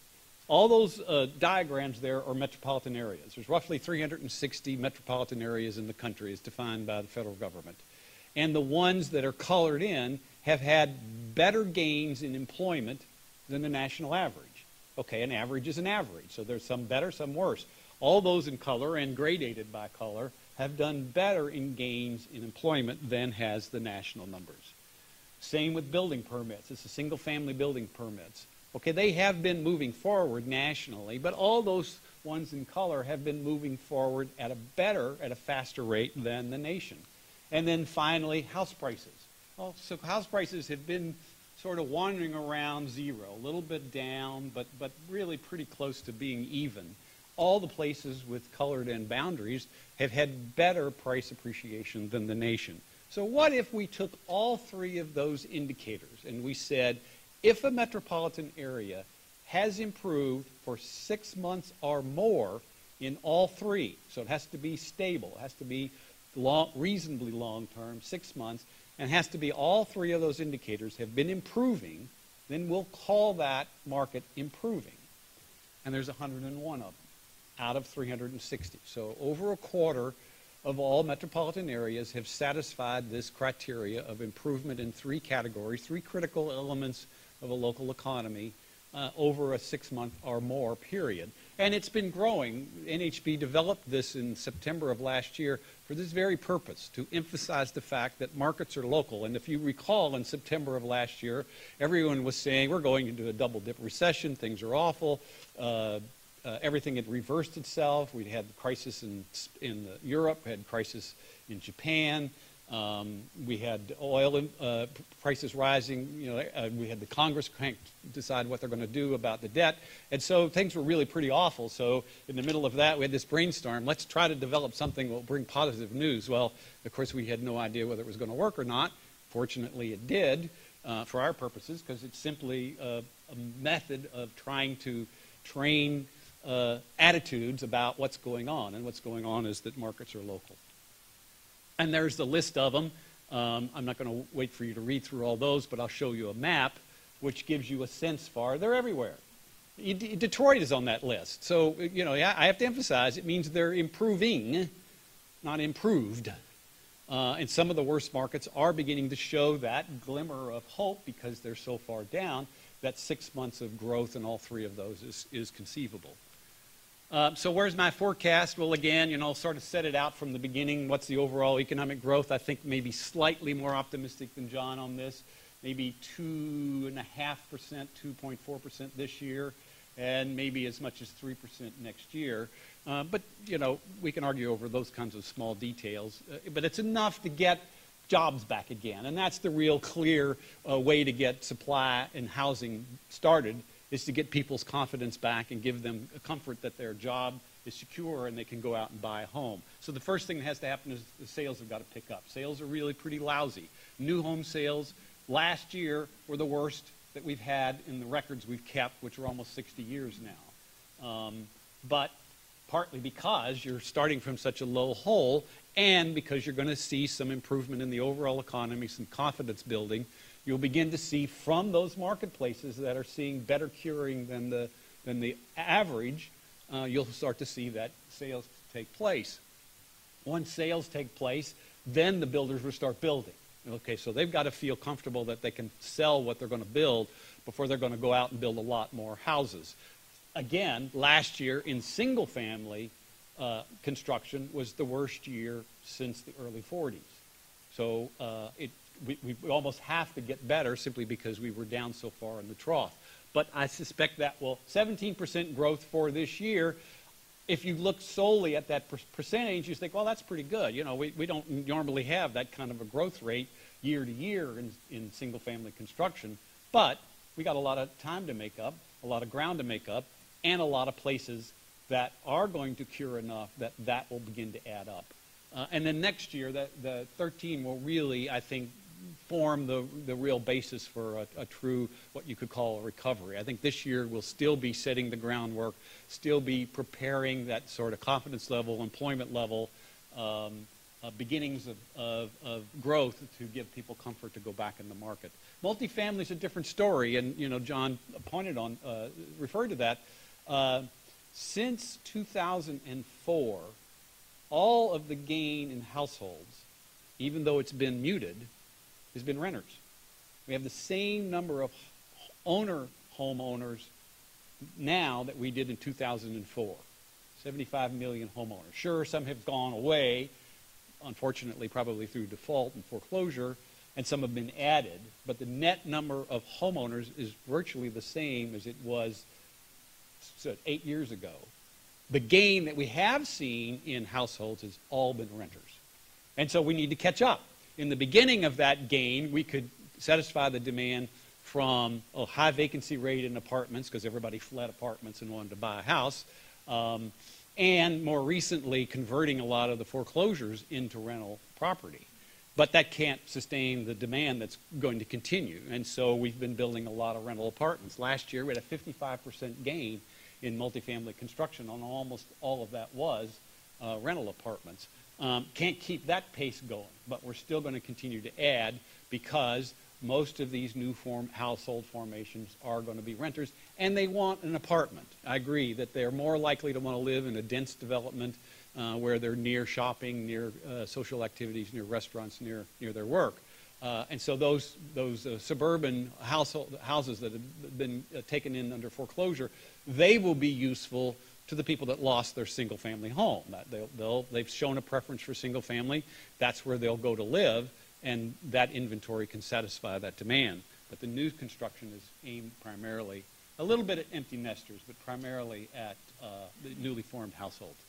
All those diagrams there are metropolitan areas. There's roughly 360 metropolitan areas in the country as defined by the federal government. And the ones that are colored in have had better gains in employment than the national average. Okay, an average is an average, so there's some better, some worse. All those in color and gradated by color have done better in gains in employment than has the national numbers. Same with building permits. It's the single-family building permits. Okay, they have been moving forward nationally, but all those ones in color have been moving forward at a faster rate than the nation. And then finally, house prices. Well, so house prices have been sort of wandering around zero, a little bit down, but really pretty close to being even. All the places with colored in boundaries have had better price appreciation than the nation. So what if we took all 3 of those indicators and we said, if a metropolitan area has improved for 6 months or more in all 3, so it has to be stable, it has to be reasonably long-term, 6 months, and it has to be all 3 of those indicators have been improving, then we'll call that market improving. And there's 101 of them out of 360. So over a quarter of all metropolitan areas have satisfied this criteria of improvement in 3 categories, 3 critical elements of a local economy over a 6-month or more period. And it's been growing. NHB developed this in September of last year for this very purpose, to emphasize the fact that markets are local. And if you recall, in September of last year, everyone was saying, we're going into a double-dip recession, things are awful, everything had reversed itself. We'd had crisis in Europe, had crisis in Japan. We had oil prices rising. We had the Congress decide what they're going to do about the debt. And so things were really pretty awful. So in the middle of that, we had this brainstorm. Let's try to develop something that will bring positive news. Well, of course, we had no idea whether it was going to work or not. Fortunately, it did for our purposes, because it's simply a method of trying to train attitudes about what's going on. And what's going on is that markets are local. And there's the list of them. I'm not going to wait for you to read through all those, but I'll show you a map which gives you a sense for they're everywhere. Detroit is on that list. So, I have to emphasize it means they're improving, not improved. And some of the worst markets are beginning to show that glimmer of hope, because they're so far down, that 6 months of growth in all 3 of those is conceivable. So where's my forecast? Well, again, I'll sort of set it out from the beginning. What's the overall economic growth? I think maybe slightly more optimistic than John on this. Maybe 2.5%, 2.4% this year, and maybe as much as 3% next year. But, we can argue over those kinds of small details. But it's enough to get jobs back again. And that's the real clear way to get supply and housing started, is to get people's confidence back and give them a comfort that their job is secure and they can go out and buy a home. So the first thing that has to happen is the sales have got to pick up. Sales are really pretty lousy. New home sales last year were the worst that we've had in the records we've kept, which are almost 60 years now. But partly because you're starting from such a low hole, and because you're going to see some improvement in the overall economy, some confidence building, you'll begin to see from those marketplaces that are seeing better curing than the average, you'll start to see that sales take place. Once sales take place, then the builders will start building. Okay, so they've got to feel comfortable that they can sell what they're going to build before they're going to go out and build a lot more houses. again, last year in single-family construction was the worst year since the early 40s. So we almost have to get better simply because we were down so far in the trough. But I suspect that will 17% growth for this year. If you look solely at that percentage, you think, well, that's pretty good. You know, we don't normally have that kind of a growth rate year to year in single-family construction. But we got a lot of time to make up, a lot of ground to make up, and a lot of places that are going to cure enough that that will begin to add up. And then next year, the 13 will really, I think, form the real basis for a true, what you could call a recovery. I think this year we'll still be setting the groundwork, still be preparing that sort of confidence level, employment level, beginnings of growth to give people comfort to go back in the market. Multifamily is a different story, and you know, John referred to that. Since 2004, all of the gain in households, even though it's been muted, has been renters. We have the same number of homeowners now that we did in 2004. 75 million homeowners. Sure, some have gone away, unfortunately, probably through default and foreclosure, and some have been added, but the net number of homeowners is virtually the same as it was 8 years ago. The gain that we have seen in households has all been renters. And so we need to catch up. In the beginning of that gain, we could satisfy the demand from a high vacancy rate in apartments, because everybody fled apartments and wanted to buy a house, and more recently converting a lot of the foreclosures into rental property. But that can't sustain the demand that's going to continue. And so we've been building a lot of rental apartments. Last year we had a 55% gain in multifamily construction, and almost all of that was rental apartments. Can't keep that pace going, but we're still going to continue to add because most of these new household formations are going to be renters, and they want an apartment. I agree that they're more likely to want to live in a dense development where they're near shopping, near social activities, near restaurants, near their work. And so those suburban houses that have been taken in under foreclosure, they will be useful to the people that lost their single-family home. They've shown a preference for single-family. That's where they'll go to live, and that inventory can satisfy that demand. But the new construction is aimed primarily, a little bit at empty nesters, but primarily at the newly formed households.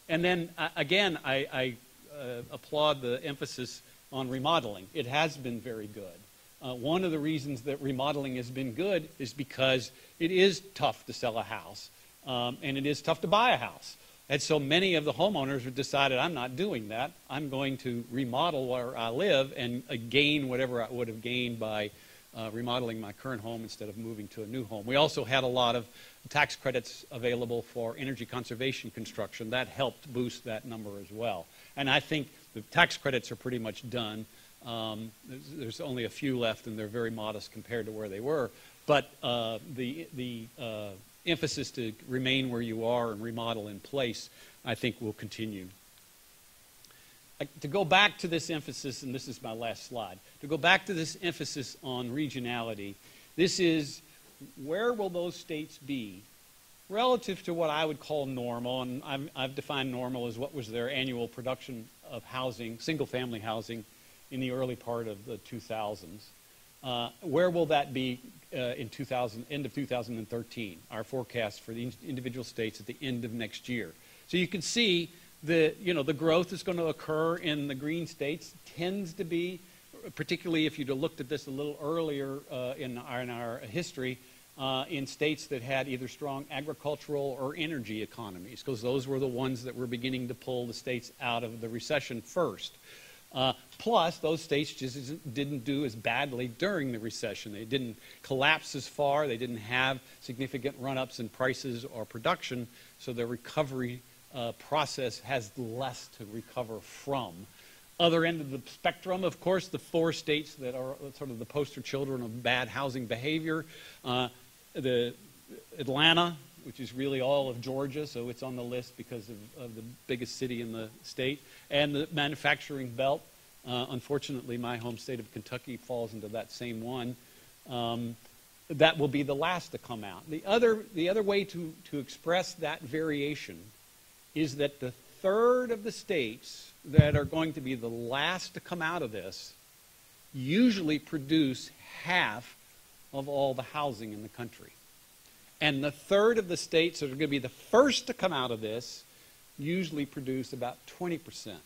And then, again, I applaud the emphasis on remodeling. It has been very good. One of the reasons that remodeling has been good is because it is tough to sell a house. And it is tough to buy a house. And so many of the homeowners have decided, I'm not doing that. I'm going to remodel where I live and gain whatever I would have gained by remodeling my current home instead of moving to a new home. We also had a lot of tax credits available for energy conservation construction. That helped boost that number as well. And I think the tax credits are pretty much done. There's only a few left, and they're very modest compared to where they were. But the emphasis to remain where you are and remodel in place, I think, will continue. To go back to this emphasis, and this is my last slide, to go back to this emphasis on regionality, this is where will those states be relative to what I would call normal, and I've defined normal as what was their annual production of housing, single-family housing, in the early part of the 2000s. Where will that be in end of 2013, our forecast for the individual states at the end of next year. So you can see the growth is going to occur in the green states, tends to be, particularly if you'd have looked at this a little earlier in our history, in states that had either strong agricultural or energy economies, because those were the ones that were beginning to pull the states out of the recession first. Plus, those states just didn't do as badly during the recession. They didn't collapse as far. They didn't have significant run-ups in prices or production, so their recovery process has less to recover from. Other end of the spectrum, of course, the 4 states that are sort of the poster children of bad housing behavior. The Atlanta, which is really all of Georgia, so it's on the list because of the biggest city in the state, and the manufacturing belt. Unfortunately, my home state of Kentucky falls into that same one. that will be the last to come out. The other way to express that variation is that the third of the states that are going to be the last to come out of this usually produce half of all the housing in the country. And the third of the states that are going to be the first to come out of this usually produce about 20%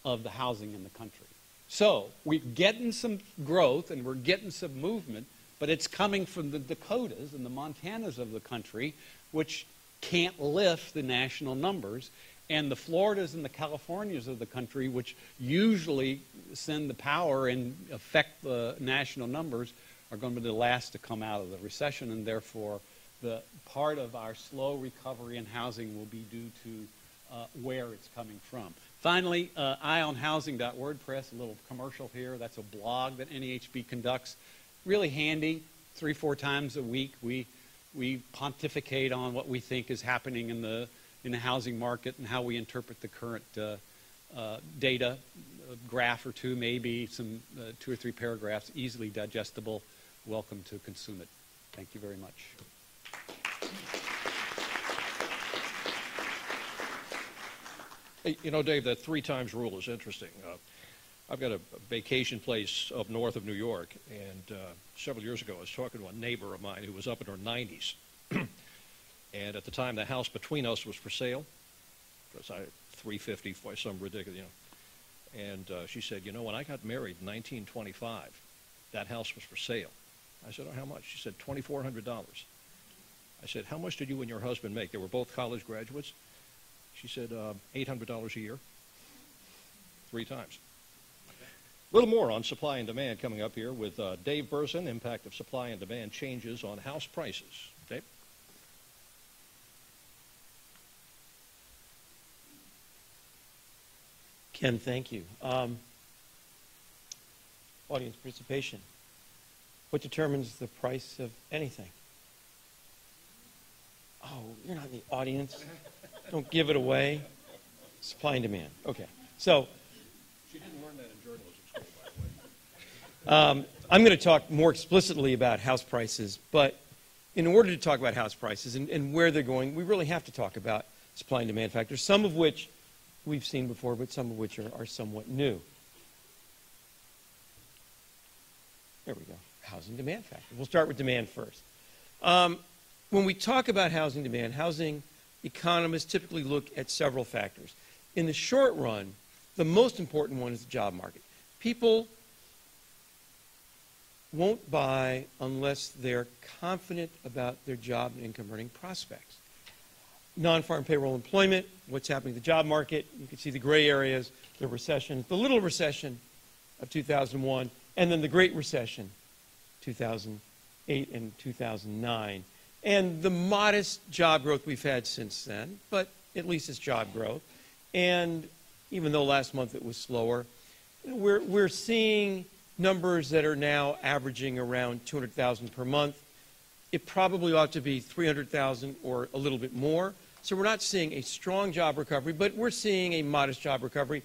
of the housing in the country. So we're getting some growth and we're getting some movement, but it's coming from the Dakotas and the Montanas of the country, which can't lift the national numbers, and the Floridas and the Californias of the country, which usually send the power and affect the national numbers, are going to be the last to come out of the recession, and therefore the part of our slow recovery in housing will be due to where it's coming from. Finally, eyeonhousing.wordpress, a little commercial here. That's a blog that NEHB conducts. Really handy. 3-4 times a week we pontificate on what we think is happening in the housing market and how we interpret the current data, a graph or two, maybe some 2 or 3 paragraphs, easily digestible. Welcome to consume it. Thank you very much. Hey, you know, Dave, that 3 times rule is interesting. I've got a vacation place up north of New York, and several years ago I was talking to a neighbor of mine who was up in her 90s. And at the time, the house between us was for sale. It was $350 for some ridiculous, you know. And she said, you know, when I got married in 1925, that house was for sale. I said, oh, how much? She said, $2,400. I said, how much did you and your husband make? They were both college graduates. She said, $800 a year. 3 times. A little more on supply and demand coming up here with Dave Burson, impact of supply and demand changes on house prices. Dave? Ken, thank you. Audience participation. What determines the price of anything? Oh, you're not in the audience. Don't give it away. Supply and demand. Okay. So, She didn't learn that in journalism school, by the way. I'm going to talk more explicitly about house prices, but in order to talk about house prices and where they're going, we really have to talk about supply and demand factors, some of which we've seen before, but some of which are somewhat new. There we go. Housing demand factor. We'll start with demand first. When we talk about housing demand, housing economists typically look at several factors. In the short run, the most important one is the job market. People won't buy unless they're confident about their job and income earning prospects. Non-farm payroll employment, what's happening to the job market. You can see the gray areas, the recession, the little recession of 2001, and then the Great Recession, 2008 and 2009. And the modest job growth we've had since then, but at least it's job growth. And even though last month it was slower, we're seeing numbers that are now averaging around 200,000 per month. It probably ought to be 300,000 or a little bit more. So we're not seeing a strong job recovery, but we're seeing a modest job recovery.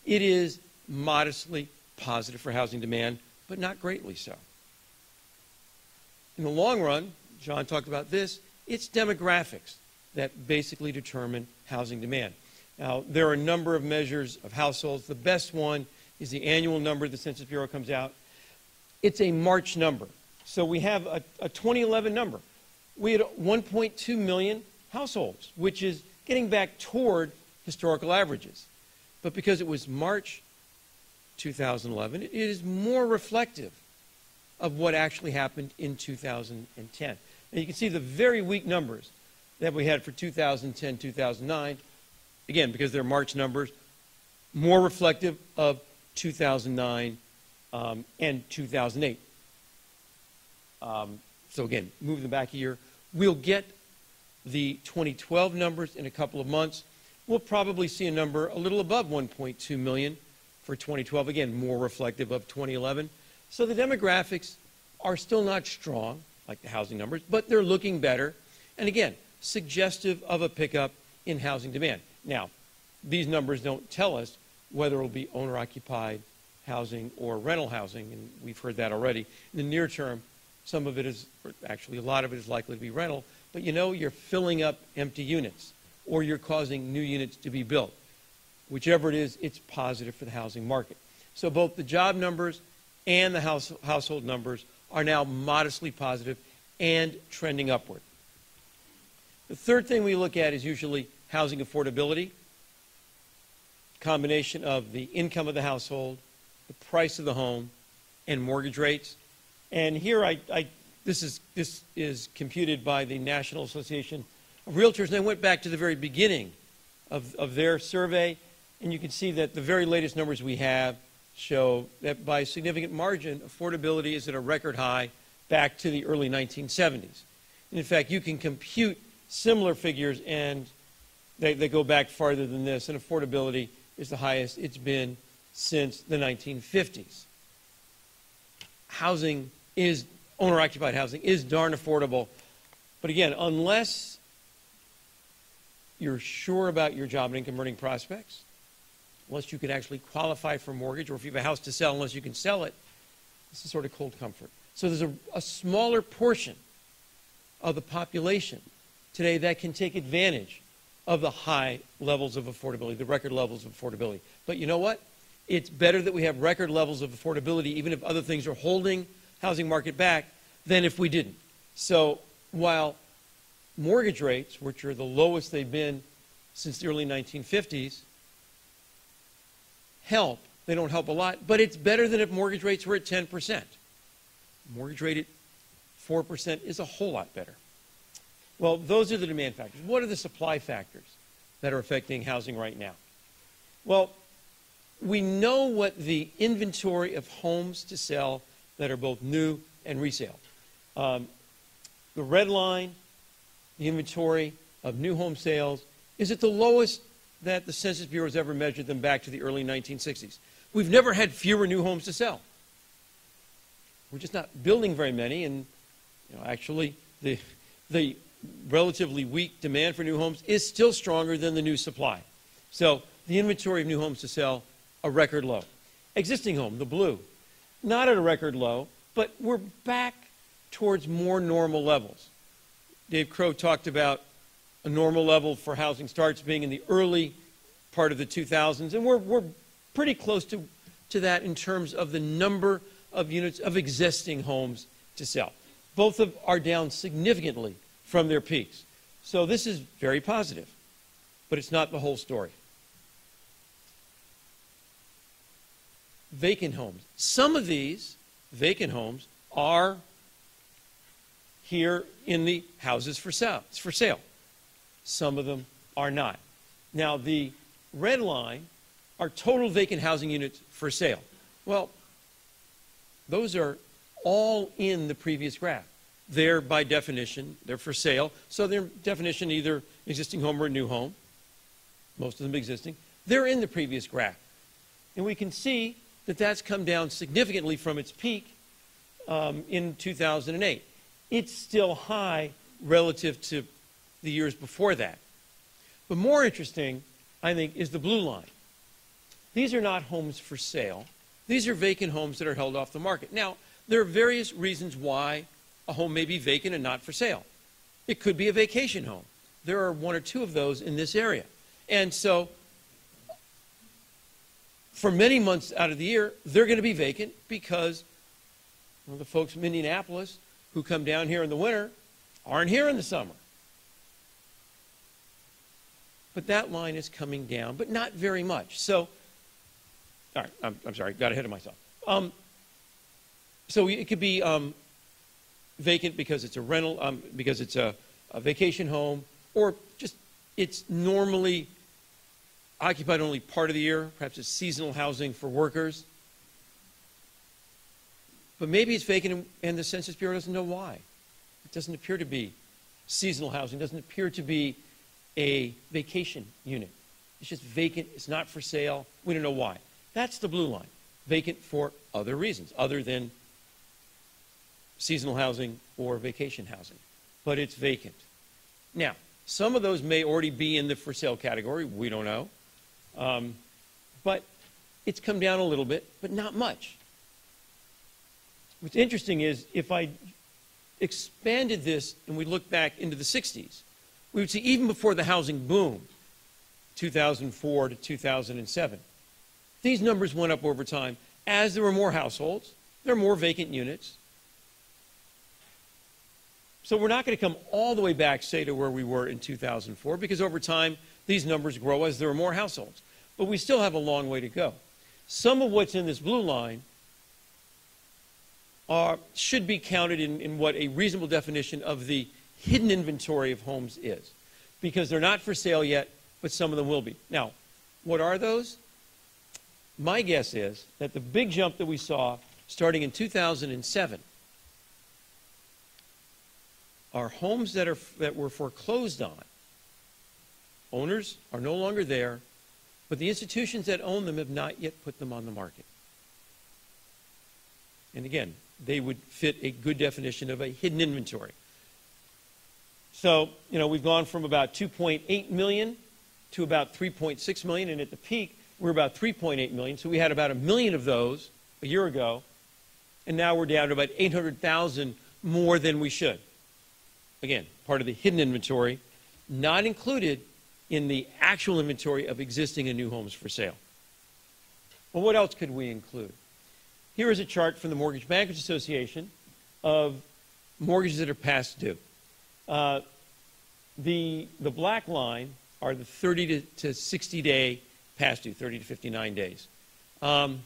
It is modestly positive for housing demand, but not greatly so. In the long run, John talked about this, it's demographics that basically determine housing demand. Now, there are a number of measures of households. The best one is the annual number the Census Bureau comes out. It's a March number. So we have a 2011 number. We had 1.2 million households, which is getting back toward historical averages. But because it was March 2011, it is more reflective of what actually happened in 2010. And you can see the very weak numbers that we had for 2010, 2009, again, because they're March numbers, more reflective of 2009 and 2008. So again, move them back a year. We'll get the 2012 numbers in a couple of months. We'll probably see a number a little above 1.2 million for 2012, again, more reflective of 2011. So the demographics are still not strong, like the housing numbers, but they're looking better. And again, suggestive of a pickup in housing demand. Now, these numbers don't tell us whether it will be owner-occupied housing or rental housing, and we've heard that already. In the near term, Some of it is, or actually a lot of it is likely to be rental, but you know you're filling up empty units or you're causing new units to be built. Whichever it is, it's positive for the housing market. So both the job numbers and the household numbers are now modestly positive and trending upward. The third thing we look at is usually housing affordability, combination of the income of the household, the price of the home, and mortgage rates. And here this is computed by the National Association of Realtors, and I went back to the very beginning of their survey, and you can see that the very latest numbers we have show that by a significant margin, affordability is at a record high back to the early 1970s. And in fact, you can compute similar figures, and they go back farther than this, and affordability is the highest it's been since the 1950s. Housing is, owner-occupied housing is darn affordable, but again, unless you're sure about your job and income earning prospects, unless you can actually qualify for a mortgage, or if you have a house to sell, unless you can sell it, this is sort of cold comfort. So there's a smaller portion of the population today that can take advantage of the high levels of affordability, the record levels of affordability. But you know what? It's better that we have record levels of affordability, even if other things are holding housing market back, than if we didn't. So while mortgage rates, which are the lowest they've been since the early 1950s, help, they don't help a lot, but it's better than if mortgage rates were at 10%. Mortgage rate at 4% is a whole lot better. Well, those are the demand factors. What are the supply factors that are affecting housing right now? Well, we know what the inventory of homes to sell that are both new and resale. The red line, the inventory of new home sales, is at the lowest that the Census Bureau has ever measured them back to the early 1960s. We've never had fewer new homes to sell. We're just not building very many, and actually the relatively weak demand for new homes is still stronger than the new supply. So the inventory of new homes to sell, a record low. Existing home, the blue, not at a record low, but we're back towards more normal levels. Dave Crow talked about a normal level for housing starts being in the early part of the 2000s, and we're pretty close to that in terms of the number of units of existing homes to sell. Both are down significantly from their peaks. So this is very positive, but it's not the whole story. Vacant homes. Some of these vacant homes are here in the houses for sale. Some of them are not. Now, the red line are total vacant housing units for sale. Well, those are all in the previous graph. They're, by definition, they're for sale. So their definition, either existing home or a new home, most of them existing, they're in the previous graph. And we can see that that's come down significantly from its peak in 2008. It's still high relative to the years before that. But more interesting, I think, is the blue line. These are not homes for sale. These are vacant homes that are held off the market. Now, there are various reasons why a home may be vacant and not for sale. It could be a vacation home. There are one or two of those in this area. And so, for many months out of the year, they're going to be vacant because the folks from Indianapolis who come down here in the winter aren't here in the summer. But that line is coming down, but not very much. So, all right, I'm sorry, got ahead of myself. So it could be vacant because it's a rental, because it's a vacation home, or just it's normally occupied only part of the year. Perhaps it's seasonal housing for workers. But maybe it's vacant and the Census Bureau doesn't know why. It doesn't appear to be seasonal housing. It doesn't appear to be a vacation unit. It's just vacant. It's not for sale. We don't know why. That's the blue line. Vacant for other reasons, other than seasonal housing or vacation housing. But it's vacant. Now, some of those may already be in the for sale category. We don't know. But it's come down a little bit, but not much. What's interesting is if I expanded this and we look back into the 60s, we would see even before the housing boom, 2004 to 2007, these numbers went up over time as there were more households, there are more vacant units. So we're not going to come all the way back, say, to where we were in 2004, because over time, these numbers grow as there are more households. But we still have a long way to go. Some of what's in this blue line should be counted in what a reasonable definition of the hidden inventory of homes is, because they're not for sale yet, but some of them will be. Now, what are those? My guess is that the big jump that we saw starting in 2007 are homes that were foreclosed on. Owners are no longer there, but the institutions that own them have not yet put them on the market. And again, they would fit a good definition of a hidden inventory. So, we've gone from about 2.8 million to about 3.6 million, and at the peak, we're about 3.8 million. So we had about 1 million of those a year ago, and now we're down to about 800,000 more than we should. Again, part of the hidden inventory, not included in the actual inventory of existing and new homes for sale. Well, what else could we include? Here is a chart from the Mortgage Bankers Association of mortgages that are past due. The black line are the 30 to 60 day past due, 30 to 59 days. Back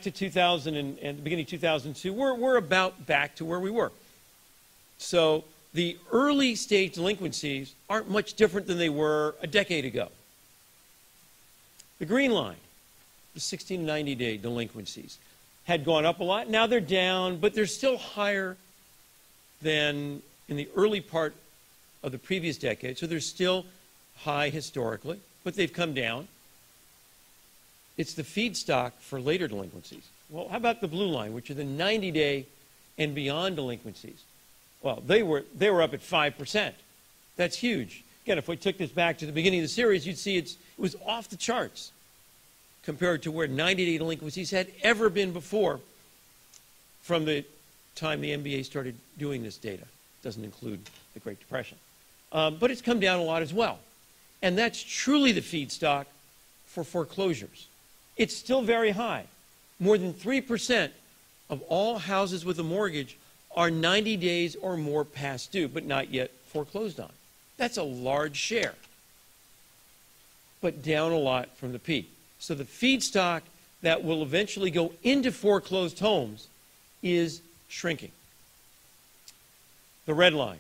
to 2000 and the beginning of 2002, we're about back to where we were. So the early stage delinquencies aren't much different than they were a decade ago. The green line, the 60 to 90 day delinquencies, had gone up a lot. Now they're down, but they're still higher than in the early part of the previous decade. So they're still high historically, but they've come down. It's the feedstock for later delinquencies. Well, how about the blue line, which are the 90 day and beyond delinquencies? Well, they were up at 5%. That's huge. Again, if we took this back to the beginning of the series, you'd see it was off the charts compared to where 90-day delinquencies had ever been before from the time the MBA started doing this data. Doesn't include the Great Depression. But it's come down a lot as well. And that's truly the feedstock for foreclosures. It's still very high. More than 3% of all houses with a mortgage are 90 days or more past due, but not yet foreclosed on. That's a large share, but down a lot from the peak. So the feedstock that will eventually go into foreclosed homes is shrinking. The red line,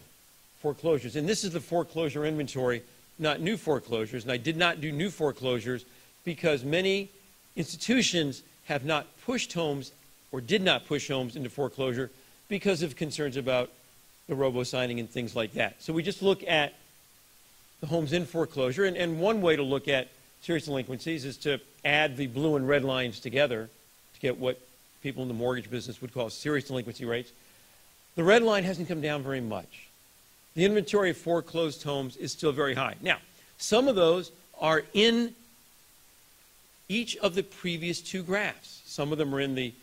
foreclosures. And this is the foreclosure inventory, not new foreclosures. And I did not do new foreclosures because many institutions have not pushed homes or did not push homes into foreclosure because of concerns about the robo-signing and things like that. So we just look at the homes in foreclosure. And one way to look at serious delinquencies is to add the blue and red lines together to get what people in the mortgage business would call serious delinquency rates. The red line hasn't come down very much. The inventory of foreclosed homes is still very high. Now, some of those are in each of the previous two graphs. Some of them are in the,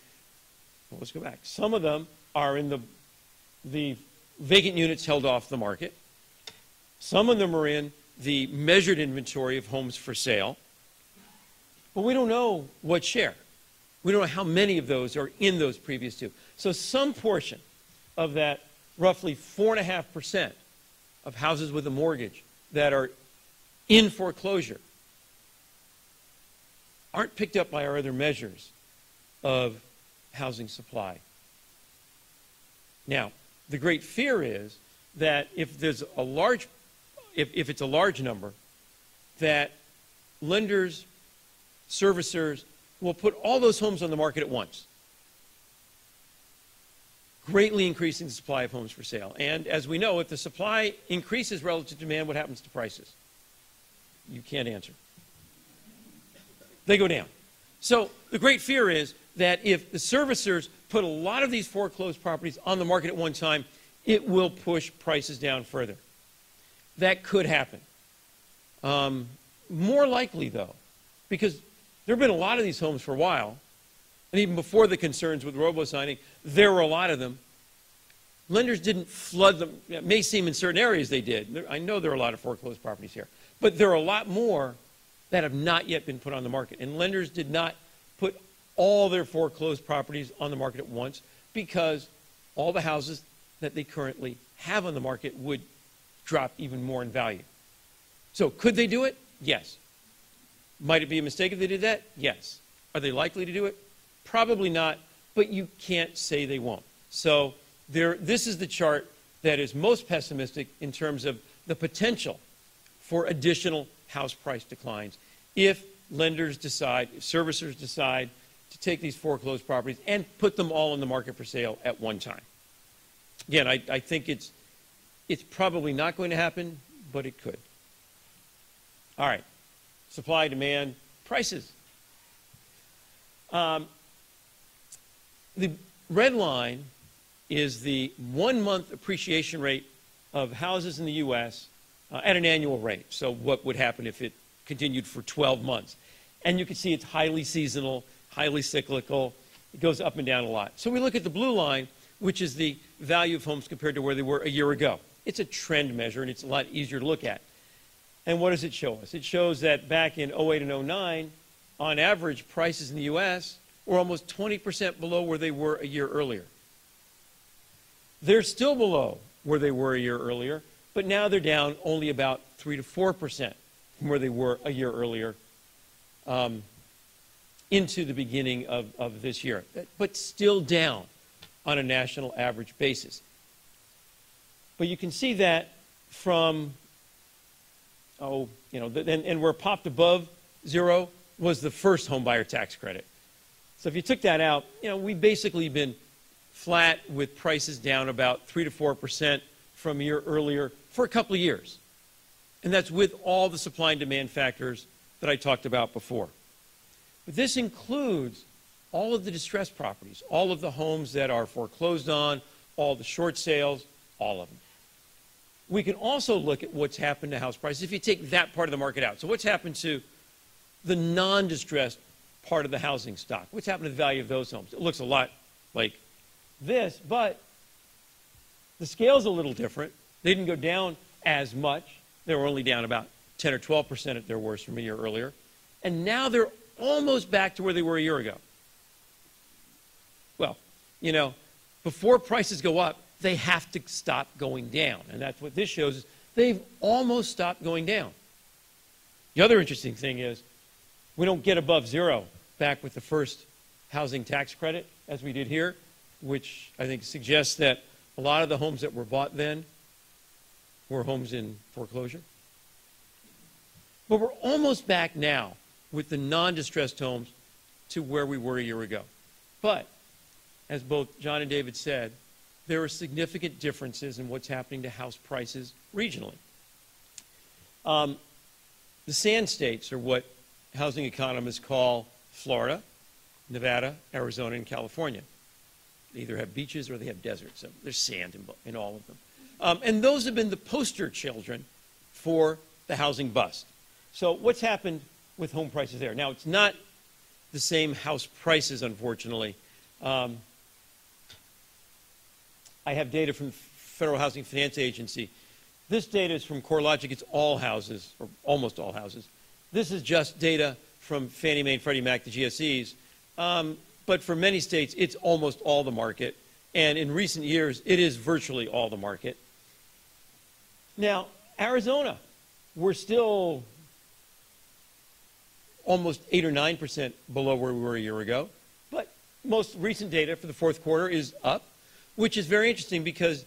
well, let's go back. Some of them are in the vacant units held off the market. Some of them are in the measured inventory of homes for sale. But we don't know what share. We don't know how many of those are in those previous two. So some portion of that roughly 4.5% of houses with a mortgage that are in foreclosure aren't picked up by our other measures of housing supply. Now, the great fear is that if there's a large, if it's a large number, that lenders, servicers will put all those homes on the market at once, greatly increasing the supply of homes for sale. And as we know, if the supply increases relative to demand, what happens to prices? You can't answer. They go down. So the great fear is that if the servicers put a lot of these foreclosed properties on the market at one time, it will push prices down further. That could happen. More likely, though, because there have been a lot of these homes for a while, and even before the concerns with robo-signing, there were a lot of them. lenders didn't flood them. It may seem in certain areas they did. I know there are a lot of foreclosed properties here. But there are a lot more that have not yet been put on the market. And lenders did not put all their foreclosed properties on the market at once because all the houses that they currently have on the market would drop even more in value. So could they do it? Yes. Might it be a mistake if they did that? Yes. Are they likely to do it? Probably not, but you can't say they won't. So this is the chart that is most pessimistic in terms of the potential for additional house price declines if lenders decide, if servicers decide to take these foreclosed properties and put them all on the market for sale at one time. Again, I think it's probably not going to happen, but it could. All right, supply, demand, prices. The red line is the 1 month appreciation rate of houses in the U.S. At an annual rate. So what would happen if it continued for 12 months? And you can see it's highly seasonal, highly cyclical. It goes up and down a lot. So we look at the blue line, which is the value of homes compared to where they were a year ago. It's a trend measure, and it's a lot easier to look at. And what does it show us? It shows that back in 08 and 09, on average, prices in the U.S. were almost 20% below where they were a year earlier. They're still below where they were a year earlier, but now they're down only about 3 to 4% from where they were a year earlier into the beginning of this year, but still down on a national average basis. But you can see that from, and where it popped above zero was the first home buyer tax credit. So if you took that out, we've basically been flat with prices down about 3 to 4% from a year earlier for a couple of years. And that's with all the supply and demand factors that I talked about before. But this includes all of the distressed properties, all of the homes that are foreclosed on, all the short sales, all of them. We can also look at what's happened to house prices if you take that part of the market out. So what's happened to the non-distressed part of the housing stock? What's happened to the value of those homes? It looks a lot like this, but the scale's a little different. They didn't go down as much. They were only down about 10 or 12% at their worst from a year earlier. And now they're almost back to where they were a year ago. Well, before prices go up, they have to stop going down. And that's what this shows is they've almost stopped going down. The other interesting thing is we don't get above zero back with the first housing tax credit as we did here, which I think suggests that a lot of the homes that were bought then were homes in foreclosure. But we're almost back now with the non-distressed homes to where we were a year ago. But, as both John and David said, there are significant differences in what's happening to house prices regionally. The sand states are what housing economists call Florida, Nevada, Arizona, and California. They either have beaches or they have deserts, so there's sand in all of them. And those have been the poster children for the housing bust. So what's happened with home prices there? Now, it's not the same house prices, unfortunately. I have data from the Federal Housing Finance Agency. This data is from CoreLogic. It's all houses, or almost all houses. This is just data from Fannie Mae and Freddie Mac, the GSEs. But for many states, it's almost all the market. And in recent years, it is virtually all the market. Now, Arizona, we're still almost 8 or 9% below where we were a year ago. But most recent data for the fourth quarter is up, which is very interesting because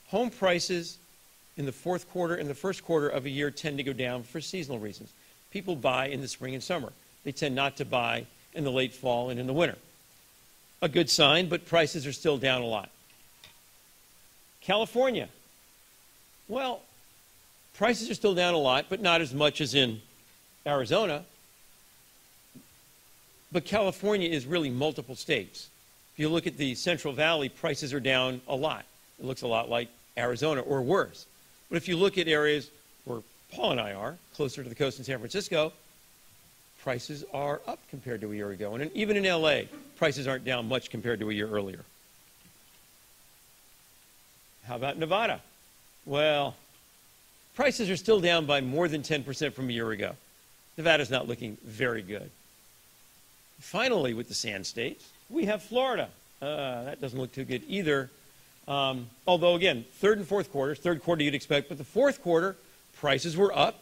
home prices in the fourth quarter and the first quarter of a year tend to go down for seasonal reasons. People buy in the spring and summer. They tend not to buy in the late fall and in the winter. A good sign, but prices are still down a lot. California. Well, prices are still down a lot, but not as much as in Arizona. But California is really multiple states. If you look at the Central Valley, prices are down a lot. It looks a lot like Arizona or worse. But if you look at areas where Paul and I are, closer to the coast in San Francisco, prices are up compared to a year ago. And even in LA, prices aren't down much compared to a year earlier. How about Nevada? Well, prices are still down by more than 10% from a year ago. Nevada's not looking very good. Finally, with the sand states, we have Florida. That doesn't look too good either. Although, again, third and fourth quarters, third quarter you'd expect, but the fourth quarter, prices were up.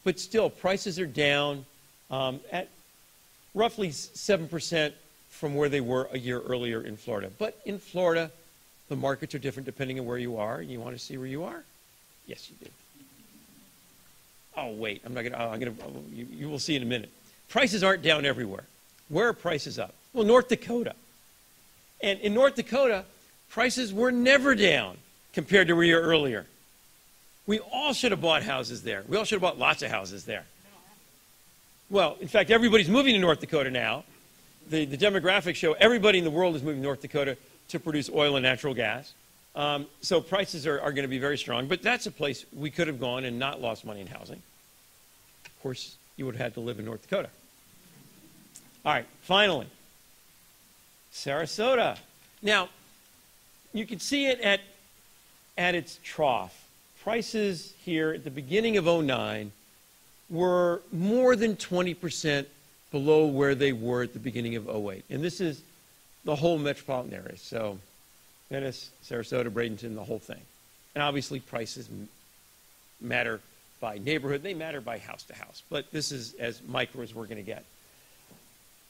But still, prices are down at roughly 7% from where they were a year earlier in Florida. But in Florida, the markets are different depending on where you are. You want to see where you are? Yes, you do. Oh, wait, I'm not going to, you will see in a minute. Prices aren't down everywhere. Where are prices up? Well, North Dakota. And in North Dakota, prices were never down compared to a year earlier. We all should have bought houses there. We all should have bought lots of houses there. Well, in fact, everybody's moving to North Dakota now. The demographics show everybody in the world is moving to North Dakota to produce oil and natural gas. So prices are going to be very strong. But that's a place we could have gone and not lost money in housing. Of course, you would have had to live in North Dakota. All right, finally, Sarasota. Now, you can see it at its trough. Prices here at the beginning of 2009 were more than 20% below where they were at the beginning of 2008. And this is the whole metropolitan area. So Venice, Sarasota, Bradenton, the whole thing. And obviously prices matter by neighborhood. They matter by house to house. But this is as micro as we're going to get.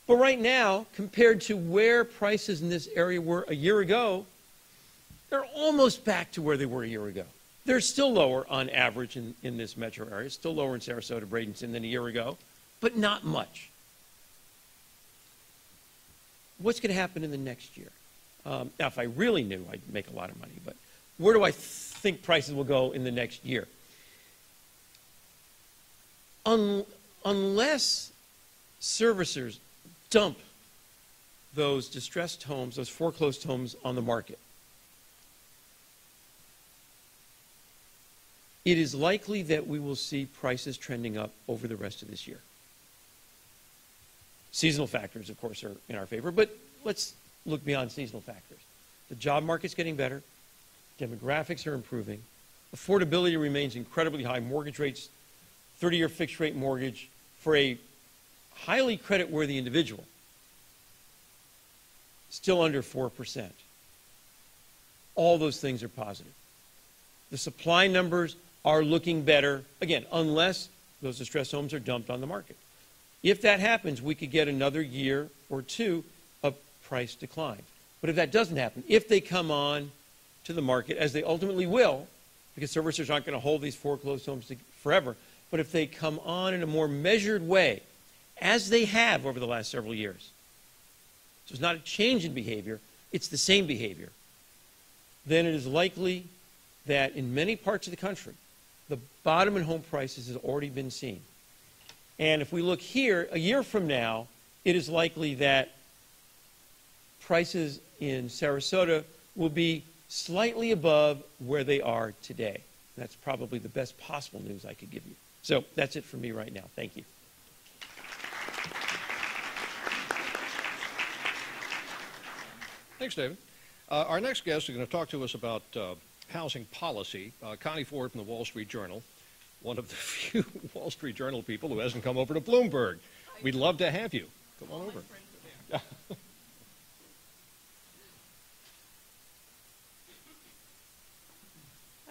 But right now, compared to where prices in this area were a year ago, they're almost back to where they were a year ago. They're still lower on average in this metro area, still lower in Sarasota, Bradenton than a year ago, but not much. What's going to happen in the next year? Now, if I really knew, I'd make a lot of money, but where do I think prices will go in the next year? Unless servicers dump those distressed homes, those foreclosed homes on the market, it is likely that we will see prices trending up over the rest of this year. Seasonal factors, of course, are in our favor, but let's look beyond seasonal factors. The job market's getting better. Demographics are improving. Affordability remains incredibly high. Mortgage rates, 30-year fixed rate mortgage for a highly creditworthy individual, still under 4%. All those things are positive. The supply numbers are looking better, again, unless those distressed homes are dumped on the market. If that happens, we could get another year or two of price decline. But if that doesn't happen, if they come on to the market, as they ultimately will, because servicers aren't going to hold these foreclosed homes forever, but if they come on in a more measured way, as they have over the last several years, so it's not a change in behavior, it's the same behavior, then it is likely that in many parts of the country, the bottom in home prices has already been seen. And if we look here, a year from now, it is likely that prices in Sarasota will be slightly above where they are today. That's probably the best possible news I could give you. So that's it for me right now. Thank you. Thanks, David. Our next guest is going to talk to us about housing policy. Connie Ford from the Wall Street Journal, one of the few Wall Street Journal people who hasn't come over to Bloomberg. We'd love to have you. Come on over.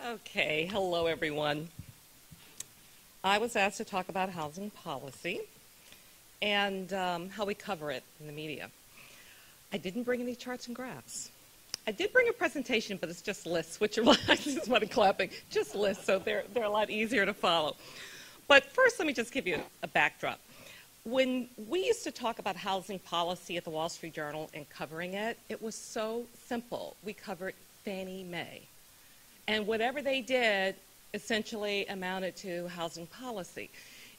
Okay, hello everyone. I was asked to talk about housing policy and how we cover it in the media. I didn't bring any charts and graphs. I did bring a presentation, but it's just lists, which are just what I'm clapping, just lists, so they're a lot easier to follow. But first, let me just give you a backdrop. When we used to talk about housing policy at the Wall Street Journal and covering it, it was so simple. We covered Fannie Mae. And whatever they did essentially amounted to housing policy.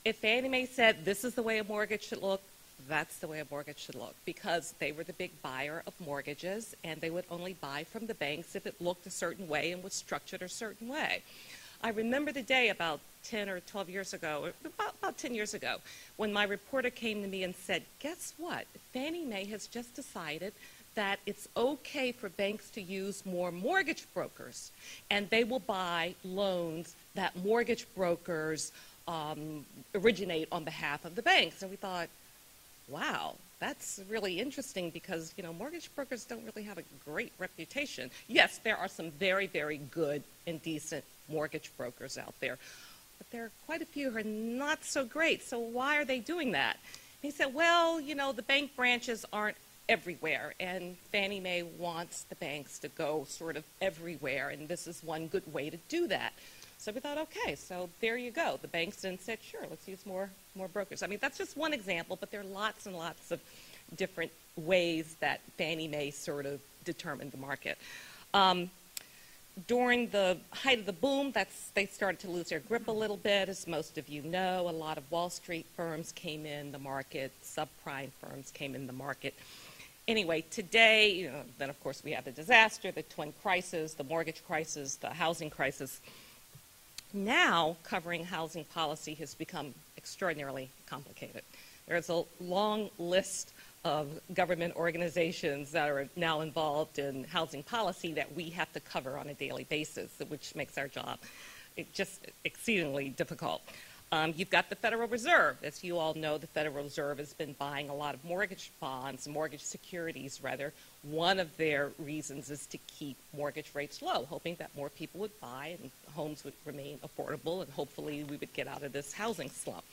If Fannie Mae said this is the way a mortgage should look, that's the way a mortgage should look, because they were the big buyer of mortgages and they would only buy from the banks if it looked a certain way and was structured a certain way. I remember the day about 10 or 12 years ago, or about 10 years ago, when my reporter came to me and said, guess what? Fannie Mae has just decided that it's okay for banks to use more mortgage brokers, and they will buy loans that mortgage brokers originate on behalf of the banks. And we thought, wow, that's really interesting because, you know, mortgage brokers don't really have a great reputation. Yes, there are some very, very good and decent mortgage brokers out there, but there are quite a few who are not so great. So why are they doing that? And he said, well, you know, the bank branches aren't everywhere, and Fannie Mae wants the banks to go sort of everywhere, and this is one good way to do that. So we thought, okay, so there you go. The banks then said, sure, let's use more brokers. I mean, that's just one example, but there are lots and lots of different ways that Fannie Mae sort of determined the market. During the height of the boom, they started to lose their grip a little bit. As most of you know, a lot of Wall Street firms came in the market, subprime firms came in the market. Anyway, today, you know, then of course we have the disaster, the twin crisis, the mortgage crisis, the housing crisis. Now, covering housing policy has become extraordinarily complicated. There's a long list of government organizations that are now involved in housing policy that we have to cover on a daily basis, which makes our job just exceedingly difficult. You've got the Federal Reserve. As you all know, the Federal Reserve has been buying a lot of mortgage bonds, mortgage securities, rather. One of their reasons is to keep mortgage rates low, hoping that more people would buy and homes would remain affordable, and hopefully we would get out of this housing slump.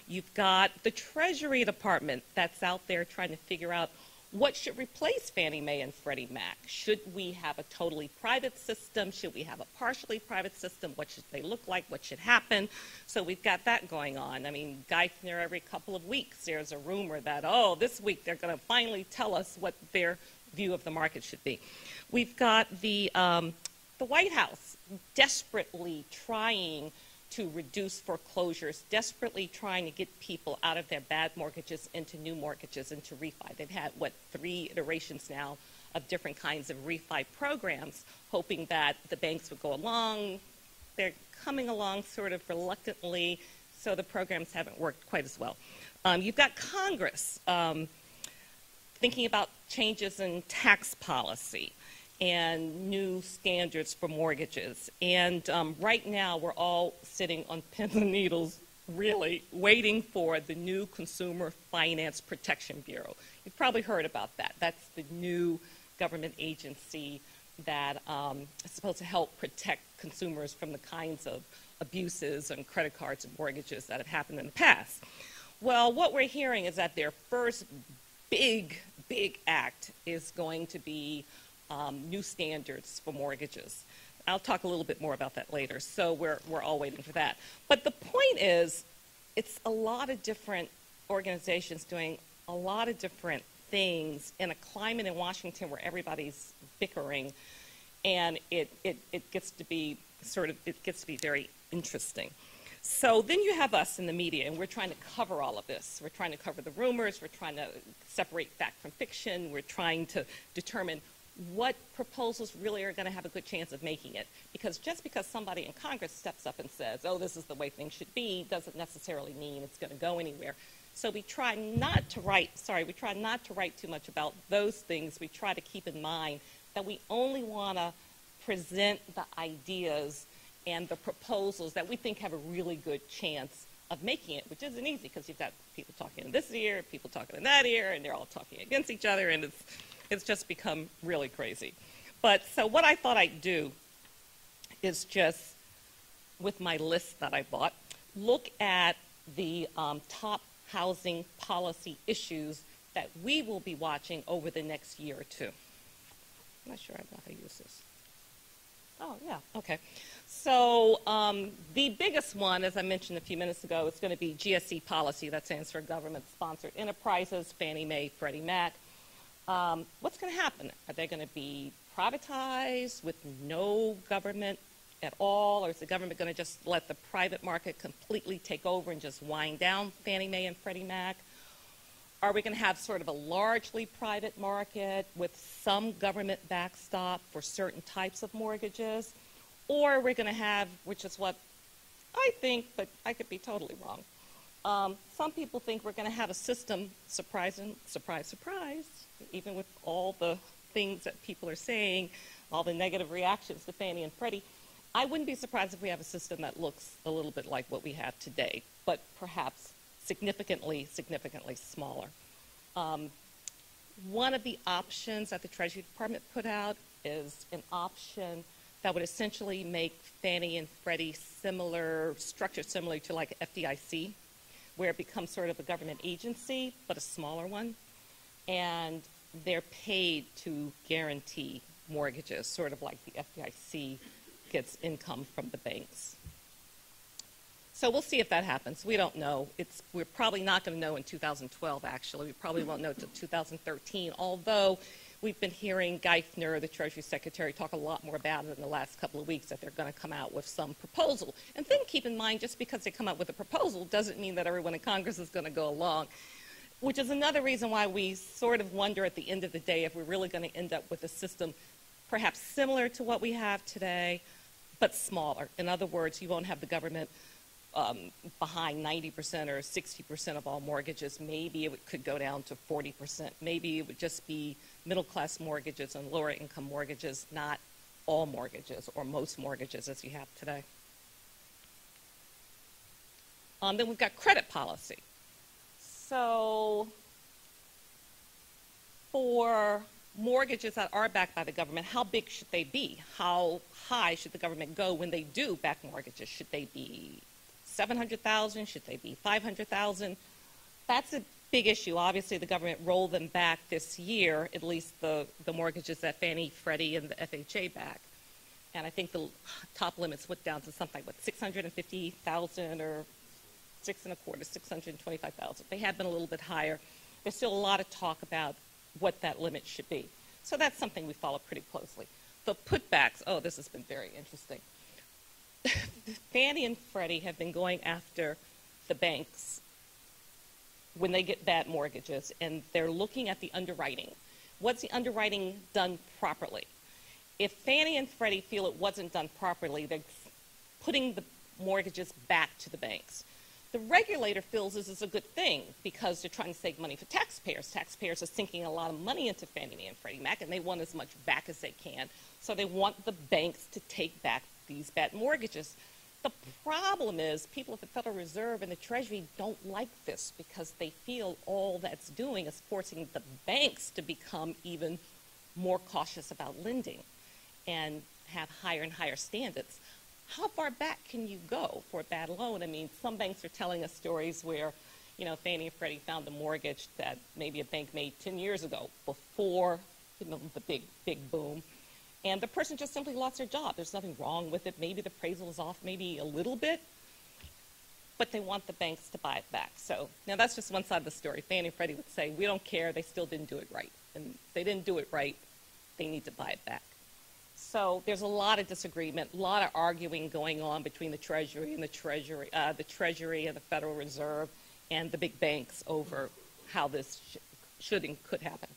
You've got the Treasury Department that's out there trying to figure out what should replace Fannie Mae and Freddie Mac. Should we have a totally private system? Should we have a partially private system? What should they look like? What should happen? So we've got that going on. I mean, Geithner, every couple of weeks, there's a rumor that, oh, this week they're going to finally tell us what their view of the market should be. We've got the White House desperately trying to reduce foreclosures, desperately trying to get people out of their bad mortgages into new mortgages, into refi. They've had, 3 iterations now of different kinds of refi programs, hoping that the banks would go along. They're coming along sort of reluctantly, so the programs haven't worked quite as well. You've got Congress thinking about changes in tax policy and new standards for mortgages. And right now, we're all sitting on pins and needles, really, waiting for the new Consumer Finance Protection Bureau. You've probably heard about that. That's the new government agency that is supposed to help protect consumers from the kinds of abuses on credit cards and mortgages that have happened in the past. Well, what we're hearing is that their first big act is going to be new standards for mortgages. I'll talk a little bit more about that later. So we're all waiting for that. But the point is, it's a lot of different organizations doing a lot of different things in a climate in Washington where everybody's bickering, and it gets to be very interesting. So then you have us in the media, and we're trying to cover all of this. We're trying to cover the rumors. We're trying to separate fact from fiction. We're trying to determine what proposals really are going to have a good chance of making it. Because just because somebody in Congress steps up and says, oh, this is the way things should be, doesn't necessarily mean it's going to go anywhere. So we try not to write too much about those things. We try to keep in mind that we only want to present the ideas and the proposals that we think have a really good chance of making it, which isn't easy because you've got people talking in this ear, people talking in that ear, and they're all talking against each other, and it's just become really crazy. But so what I thought I'd do is just, with my list that I bought, look at the top housing policy issues that we will be watching over the next year or two. I'm not sure I know how to use this. Oh, yeah, okay. So the biggest one, as I mentioned a few minutes ago, is going to be GIC policy. That stands for Government-Sponsored Enterprises, Fannie Mae, Freddie Mac. What's going to happen? Are they going to be privatized with no government at all, or is the government going to just let the private market completely take over and just wind down Fannie Mae and Freddie Mac? Are we going to have sort of a largely private market with some government backstop for certain types of mortgages? Or are we going to have, which is what I think, but I could be totally wrong, Some people think we're going to have a system, surprise, surprise, even with all the things that people are saying, all the negative reactions to Fannie and Freddie. I wouldn't be surprised if we have a system that looks a little bit like what we have today, but perhaps significantly, significantly smaller. One of the options that the Treasury Department put out is an option that would essentially make Fannie and Freddie structured similar to like FDIC, where it becomes sort of a government agency, but a smaller one. And they're paid to guarantee mortgages, sort of like the FDIC gets income from the banks. So we'll see if that happens. We don't know. We're probably not going to know in 2012, actually. We probably won't know until 2013, although we've been hearing Geithner, the Treasury Secretary, talk a lot more about it in the last couple of weeks, that they're going to come out with some proposal. And then keep in mind, just because they come out with a proposal doesn't mean that everyone in Congress is going to go along, which is another reason why we sort of wonder at the end of the day if we're really going to end up with a system perhaps similar to what we have today, but smaller. In other words, you won't have the government behind 90% or 60% of all mortgages. Maybe it could go down to 40%. Maybe it would just be middle-class mortgages and lower-income mortgages, not all mortgages or most mortgages as you have today. Then we've got credit policy. So for mortgages that are backed by the government, how big should they be? How high should the government go when they do back mortgages? Should they be $700,000? Should they be $500,000? That's a big issue. Obviously, the government rolled them back this year, at least the mortgages that Fannie, Freddie, and the FHA back. And I think the top limits went down to something like, what, $650,000 or $625,000. They have been a little bit higher. There's still a lot of talk about what that limit should be. So that's something we follow pretty closely. The putbacks, oh, this has been very interesting. Fannie and Freddie have been going after the banks when they get bad mortgages, and they're looking at the underwriting. What's the underwriting done properly? If Fannie and Freddie feel it wasn't done properly, they're putting the mortgages back to the banks. The regulator feels this is a good thing because they're trying to save money for taxpayers. Taxpayers are sinking a lot of money into Fannie Mae and Freddie Mac, and they want as much back as they can. So they want the banks to take back these bad mortgages. The problem is people at the Federal Reserve and the Treasury don't like this because they feel all that's doing is forcing the banks to become even more cautious about lending and have higher and higher standards. How far back can you go for a bad loan? I mean, some banks are telling us stories where, you know, Fannie and Freddie found a mortgage that maybe a bank made 10 years ago before, you know, the big boom. And the person just simply lost their job. There's nothing wrong with it. Maybe the appraisal is off maybe a little bit, but they want the banks to buy it back. So now that's just one side of the story. Fannie and Freddie would say, we don't care. They still didn't do it right. And if they didn't do it right, they need to buy it back. So there's a lot of disagreement, a lot of arguing going on between the Treasury and the Treasury and the Federal Reserve and the big banks over how this should and could happen.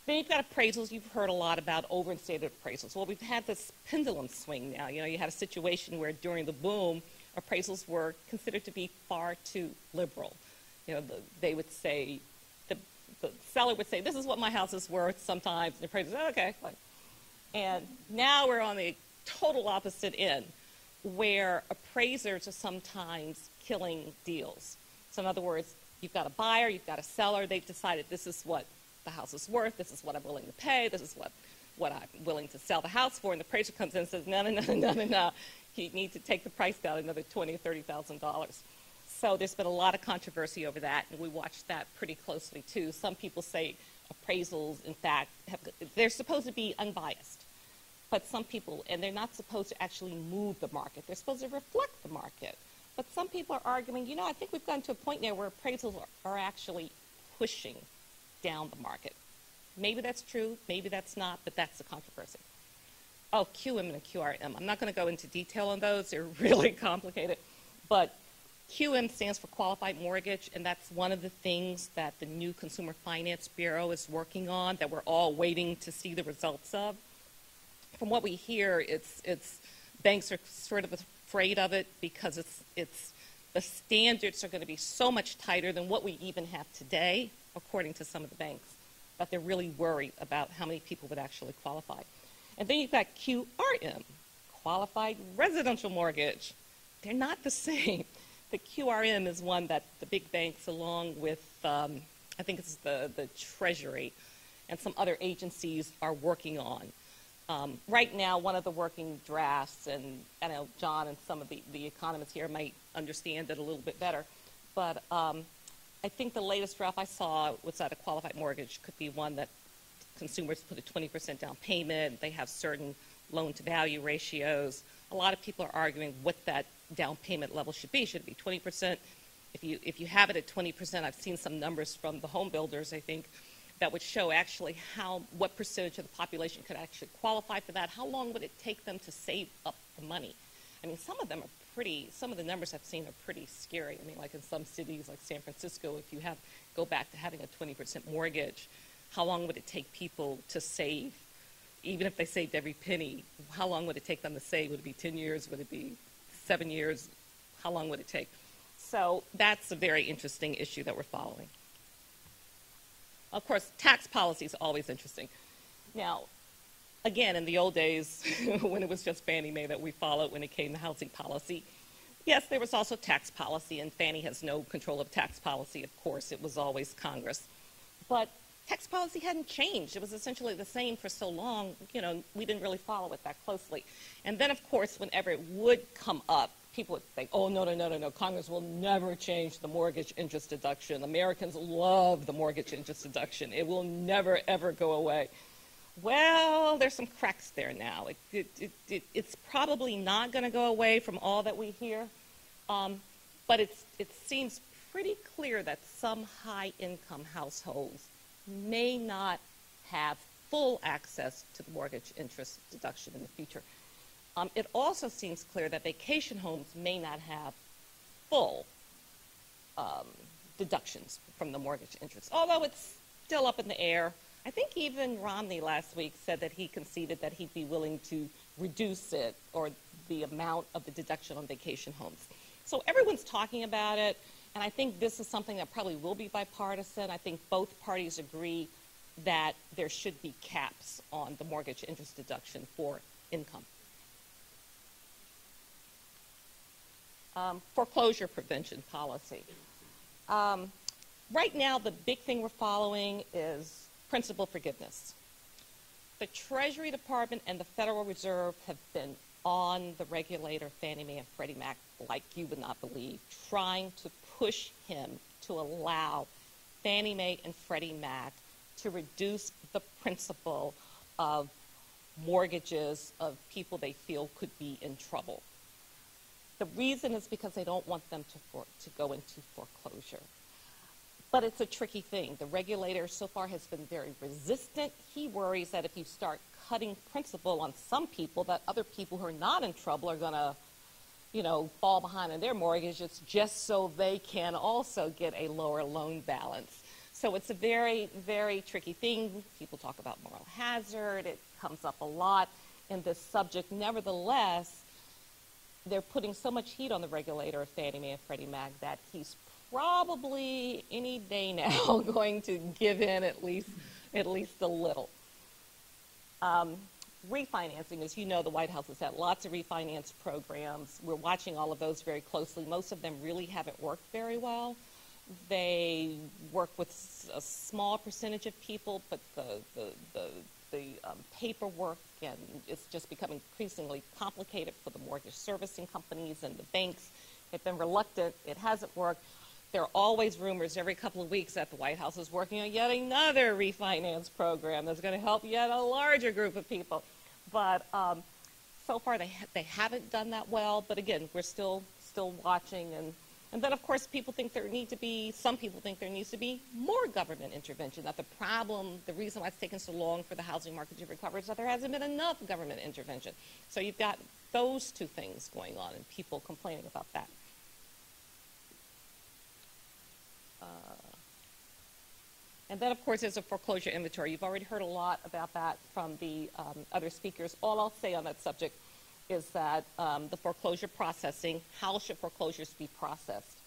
Then you've got appraisals. You've heard a lot about over-and-stated appraisals. Well, we've had this pendulum swing now. You know, you had a situation where during the boom, appraisals were considered to be far too liberal. You know, they would say, the seller would say, this is what my house is worth sometimes. And the appraiser said, okay, fine. And now we're on the total opposite end, where appraisers are sometimes killing deals. So in other words, you've got a buyer, you've got a seller. They've decided this is what the house is worth, this is what I'm willing to pay, this is what I'm willing to sell the house for, and the appraiser comes in and says, no, you need to take the price down another $20,000 or $30,000. So there's been a lot of controversy over that, and we watch that pretty closely too. Some people say appraisals, in fact, they're supposed to be unbiased, but some people, and they're not supposed to actually move the market, they're supposed to reflect the market. But some people are arguing, you know, I think we've gotten to a point now where appraisals are actually pushing down the market. Maybe that's true, maybe that's not, but that's the controversy. Oh, QM and QRM. I'm not going to go into detail on those. They're really complicated. But QM stands for Qualified Mortgage, and that's one of the things that the new Consumer Finance Bureau is working on that we're all waiting to see the results of. From what we hear, it's banks are sort of afraid of it because it's The standards are going to be so much tighter than what we even have today, according to some of the banks, that they're really worried about how many people would actually qualify. And then you've got QRM, Qualified Residential Mortgage. They're not the same. The QRM is one that the big banks, along with, I think it's the Treasury and some other agencies, are working on. Right now, one of the working drafts, and I know John and some of the economists here might understand it a little bit better, but I think the latest draft I saw was that a qualified mortgage could be one that consumers put a 20% down payment. They have certain loan-to-value ratios. A lot of people are arguing what that down payment level should be. Should it be 20%? If you have it at 20%, I've seen some numbers from the home builders, I think, that would show actually what percentage of the population could actually qualify for that. How long would it take them to save up the money? I mean, some of them are some of the numbers I've seen are pretty scary. I mean, like in some cities like San Francisco, if you go back to having a 20% mortgage, how long would it take people to save? Even if they saved every penny, how long would it take them to save? Would it be 10 years? Would it be 7 years? How long would it take? So that's a very interesting issue that we're following. Of course, tax policy is always interesting. Now, again, in the old days, when it was just Fannie Mae that we followed when it came to housing policy, yes, there was also tax policy, and Fannie has no control of tax policy, of course. It was always Congress. But tax policy hadn't changed. It was essentially the same for so long, we didn't really follow it that closely. And then, of course, whenever it would come up, people would think, oh, no, Congress will never change the mortgage interest deduction. Americans love the mortgage interest deduction. It will never, ever go away. Well, there's some cracks there now. It's probably not going to go away from all that we hear, but it seems pretty clear that some high-income households may not have full access to the mortgage interest deduction in the future. It also seems clear that vacation homes may not have full deductions from the mortgage interest, although it's still up in the air. I think even Romney last week said that he conceded that he'd be willing to reduce it, or the amount of the deduction on vacation homes. So everyone's talking about it, and I think this is something that probably will be bipartisan. I think both parties agree that there should be caps on the mortgage interest deduction for income. Foreclosure prevention policy. Right now, the big thing we're following is principal forgiveness. The Treasury Department and the Federal Reserve have been on the regulator, Fannie Mae and Freddie Mac, like you would not believe, trying to push him to allow Fannie Mae and Freddie Mac to reduce the principal of mortgages of people they feel could be in trouble. The reason is because they don't want them to go into foreclosure. But it's a tricky thing. The regulator so far has been very resistant. He worries that if you start cutting principal on some people, that other people who are not in trouble are going to, fall behind on their mortgages just so they can also get a lower loan balance. So it's a very, very tricky thing. People talk about moral hazard. It comes up a lot in this subject. Nevertheless, they're putting so much heat on the regulator of Fannie Mae and Freddie Mac that he's probably any day now going to give in at least a little. Refinancing, as you know, the White House has had lots of refinance programs. We're watching all of those very closely. Most of them really haven't worked very well. They work with a small percentage of people, but the paperwork, and it's just becoming increasingly complicated for the mortgage servicing companies and the banks. They've been reluctant. It hasn't worked. There are always rumors every couple of weeks that the White House is working on yet another refinance program that's going to help yet a larger group of people. But so far they haven't done that well. But again, we're still watching. And then, of course, some people think there needs to be more government intervention. That the reason why it's taken so long for the housing market to recover is that there hasn't been enough government intervention. So you've got those two things going on and people complaining about that. And then, of course, there's a foreclosure inventory. You've already heard a lot about that from the other speakers. All I'll say on that subject is that the foreclosure processing, how should foreclosures be processed?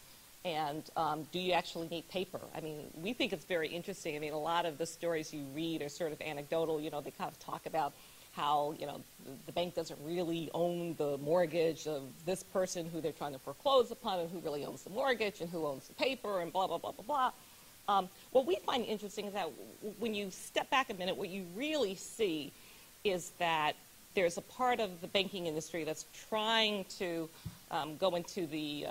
And do you actually need paper? I mean, we think it's very interesting. I mean, a lot of the stories you read are sort of anecdotal. You know, they kind of talk about how, you know, the bank doesn't really own the mortgage of this person who they're trying to foreclose upon, and who really owns the mortgage, and who owns the paper, and blah, blah, blah, blah, blah. What we find interesting is that when you step back a minute, what you really see is that there's a part of the banking industry that's trying to go into the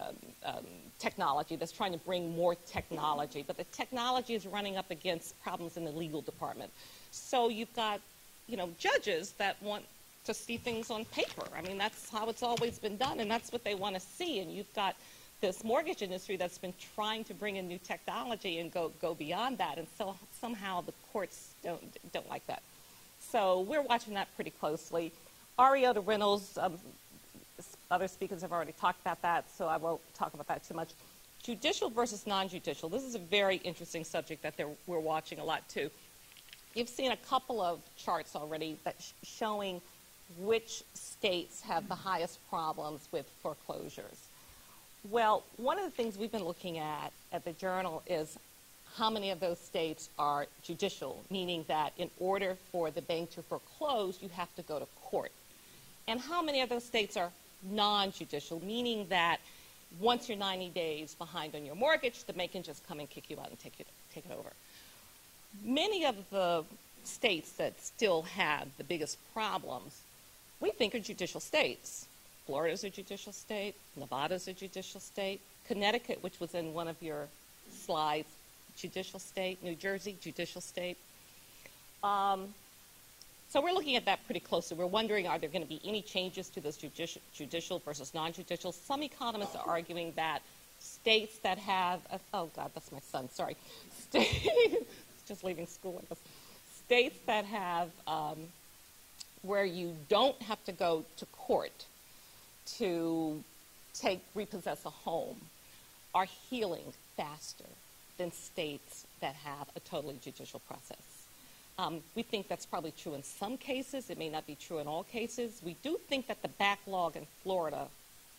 technology, that's trying to bring more technology, but the technology is running up against problems in the legal department. So you've got, you know, judges that want to see things on paper. I mean, that's how it's always been done, and that's what they want to see. And you've got this mortgage industry that's been trying to bring in new technology and go beyond that, and so somehow the courts don't like that. So we're watching that pretty closely. Ariota Reynolds, other speakers have already talked about that, so I won't talk about that too much. Judicial versus non-judicial. This is a very interesting subject that we're watching a lot too. You've seen a couple of charts already that showing which states have the highest problems with foreclosures. Well, one of the things we've been looking at the Journal is how many of those states are judicial, meaning that in order for the bank to foreclose, you have to go to court. And how many of those states are non-judicial, meaning that once you're 90 days behind on your mortgage, the bank can just come and kick you out and take it over. Many of the states that still have the biggest problems, we think are judicial states. Florida's a judicial state, Nevada's a judicial state, Connecticut, which was in one of your slides, judicial state, New Jersey, judicial state. So we're looking at that pretty closely. We're wondering, are there going to be any changes to this judicial versus non-judicial? Some economists are arguing that states that have, oh God, that's my son, sorry. Just leaving school, I guess. States that have, where you don't have to go to court to repossess a home are healing faster than states that have a totally judicial process. We think that's probably true in some cases. It may not be true in all cases. We do think that the backlog in Florida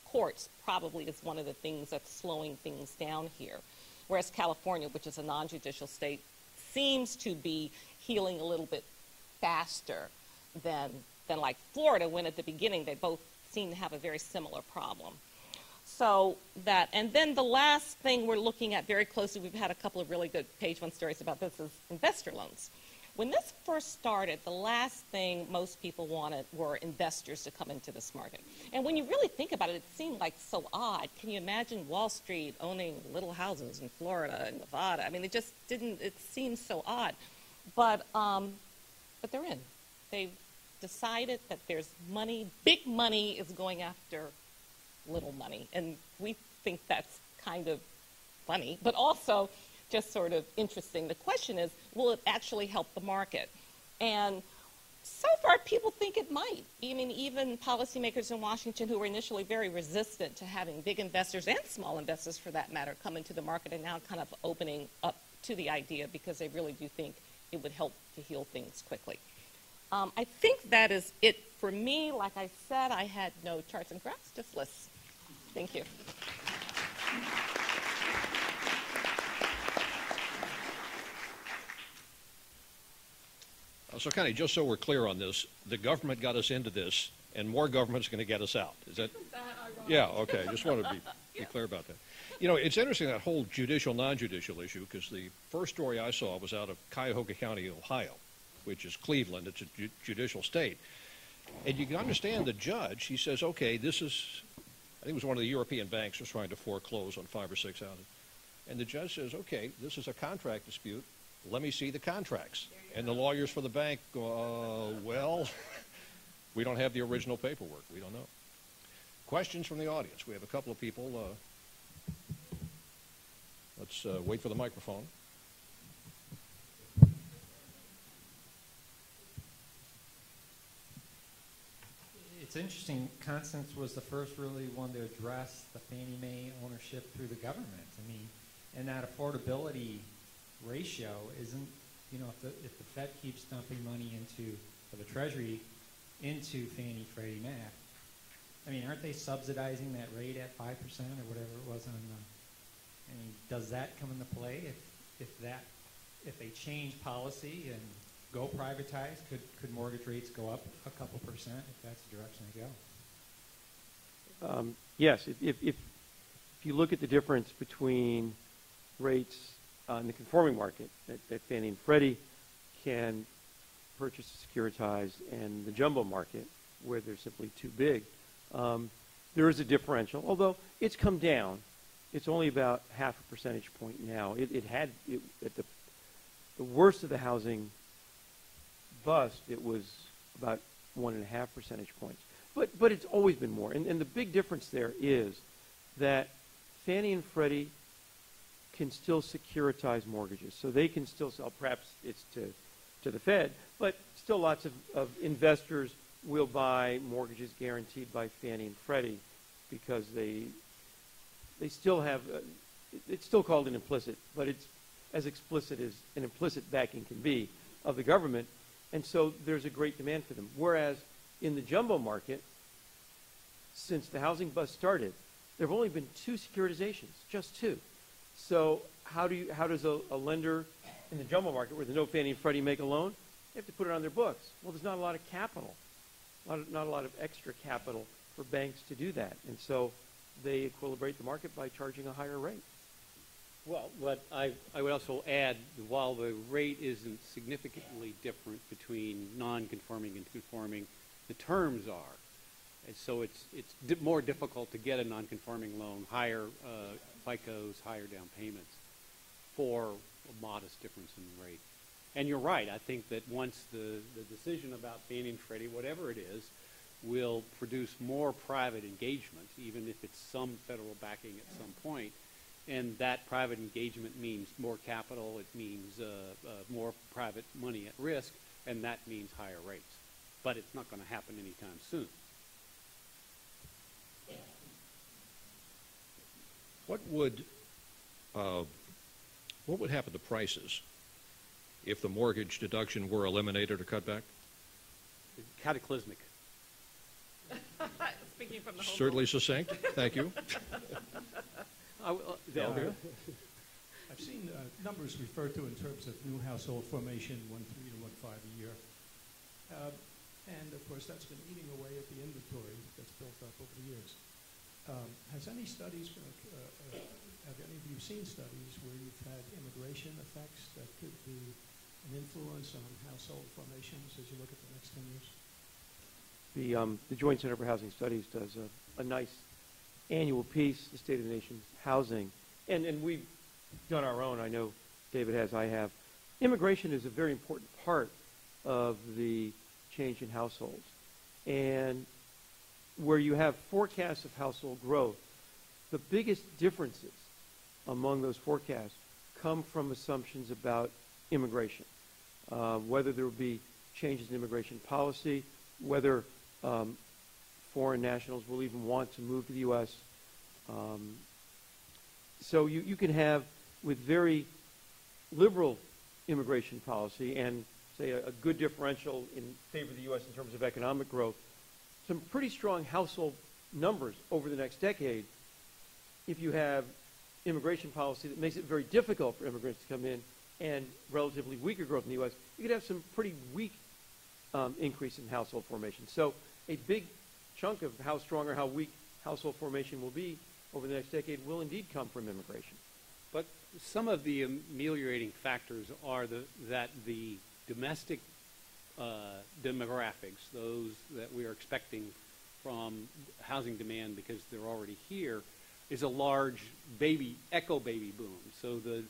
courts probably is one of the things that's slowing things down here, whereas California, which is a non-judicial state, seems to be healing a little bit faster than like Florida, when at the beginning they both seem to have a very similar problem. So that, and then the last thing we're looking at very closely, we've had a couple of really good page one stories about this, is investor loans. When this first started, the last thing most people wanted were investors to come into this market. And when you really think about it, it seemed like so odd. Can you imagine Wall Street owning little houses in Florida and Nevada? I mean, it just didn't, it seemed so odd. But they're in. They've decided that there's money, big money is going after little money. And we think that's kind of funny, but also just sort of interesting. The question is, will it actually help the market? And so far, people think it might. I mean, even policymakers in Washington who were initially very resistant to having big investors, and small investors for that matter, come into the market are now kind of opening up to the idea, because they really do think it would help to heal things quickly. I think that is it for me. Like I said, I had no charts and graphs, just lists. Thank you. So, Connie, just so we're clear on this, the government got us into this, and more government's going to get us out. Is that? Yeah, okay. Just wanted to be clear about that. You know, it's interesting, that whole judicial, non-judicial issue, because the first story I saw was out of Cuyahoga County, Ohio, which is Cleveland. It's a judicial state. And you can understand the judge. He says, okay, this is, I think it was one of the European banks was trying to foreclose on 5 or 6 houses. And the judge says, okay, this is a contract dispute. Let me see the contracts. And the lawyers for the bank go, well, we don't have the original paperwork. We don't know. Questions from the audience? We have a couple of people. Let's wait for the microphone. It's interesting, Constance was the first really one to address the Fannie Mae ownership through the government. I mean, and that affordability ratio isn't, you know, if the Fed keeps dumping money into, or the Treasury, into Fannie, Freddie, Mac, I mean, aren't they subsidizing that rate at 5% or whatever it was on the, I mean, does that come into play if they change policy and go privatize, could mortgage rates go up a couple percent if that's the direction they go? Yes, if you look at the difference between rates in the conforming market that Fannie and Freddie can purchase securitized and the jumbo market where they're simply too big, there is a differential, although it's come down. It's only about half a percentage point now. At the worst of the housing bust, it was about 1.5 percentage points. But it's always been more. And the big difference there is that Fannie and Freddie can still securitize mortgages. So they can still sell, perhaps it's to the Fed, but still lots of investors will buy mortgages guaranteed by Fannie and Freddie because they still have, it's still called an implicit, but it's as explicit as an implicit backing can be of the government. And so there's a great demand for them. Whereas in the jumbo market, since the housing bust started, there have only been 2 securitizations, just 2. So how does a lender in the jumbo market where there's no Fannie and Freddie make a loan? They have to put it on their books. Well, there's not a lot of capital, not a lot of extra capital for banks to do that. And so they equilibrate the market by charging a higher rate. Well, what I would also add, while the rate isn't significantly different between non-conforming and conforming, the terms are. And so it's more difficult to get a non-conforming loan, higher FICOs, higher down payments, for a modest difference in the rate. And you're right. I think that once the decision about Fannie and Freddie, whatever it is, will produce more private engagement, even if it's some federal backing at some point. And that private engagement means more capital. It means more private money at risk, and that means higher rates. But it's not going to happen anytime soon. What would happen to prices if the mortgage deduction were eliminated or cut back? Cataclysmic. Speaking from the home Certainly succinct. Thank you. I've seen numbers referred to in terms of new household formation, 1.3 to 1.5 a year. And of course, that's been eating away at the inventory that's built up over the years. Has any studies been, have any of you seen studies where you've had immigration effects that could be an influence on household formations as you look at the next 10 years? The Joint Center for Housing Studies does a nice annual piece, the State of the Nation's Housing, and we've done our own. I know David has, I have. Immigration is a very important part of the change in households. And where you have forecasts of household growth, the biggest differences among those forecasts come from assumptions about immigration, whether there will be changes in immigration policy, whether foreign nationals will even want to move to the U.S. So you can have, with very liberal immigration policy and, say, a good differential in favor of the U.S. in terms of economic growth, some pretty strong household numbers over the next decade. If you have immigration policy that makes it very difficult for immigrants to come in and relatively weaker growth in the U.S., you could have some pretty weak increase in household formation. So a big chunk of how strong or how weak household formation will be over the next decade will indeed come from immigration. But some of the ameliorating factors are that the domestic demographics, those that we are expecting from housing demand because they're already here, is a large echo baby boom. So the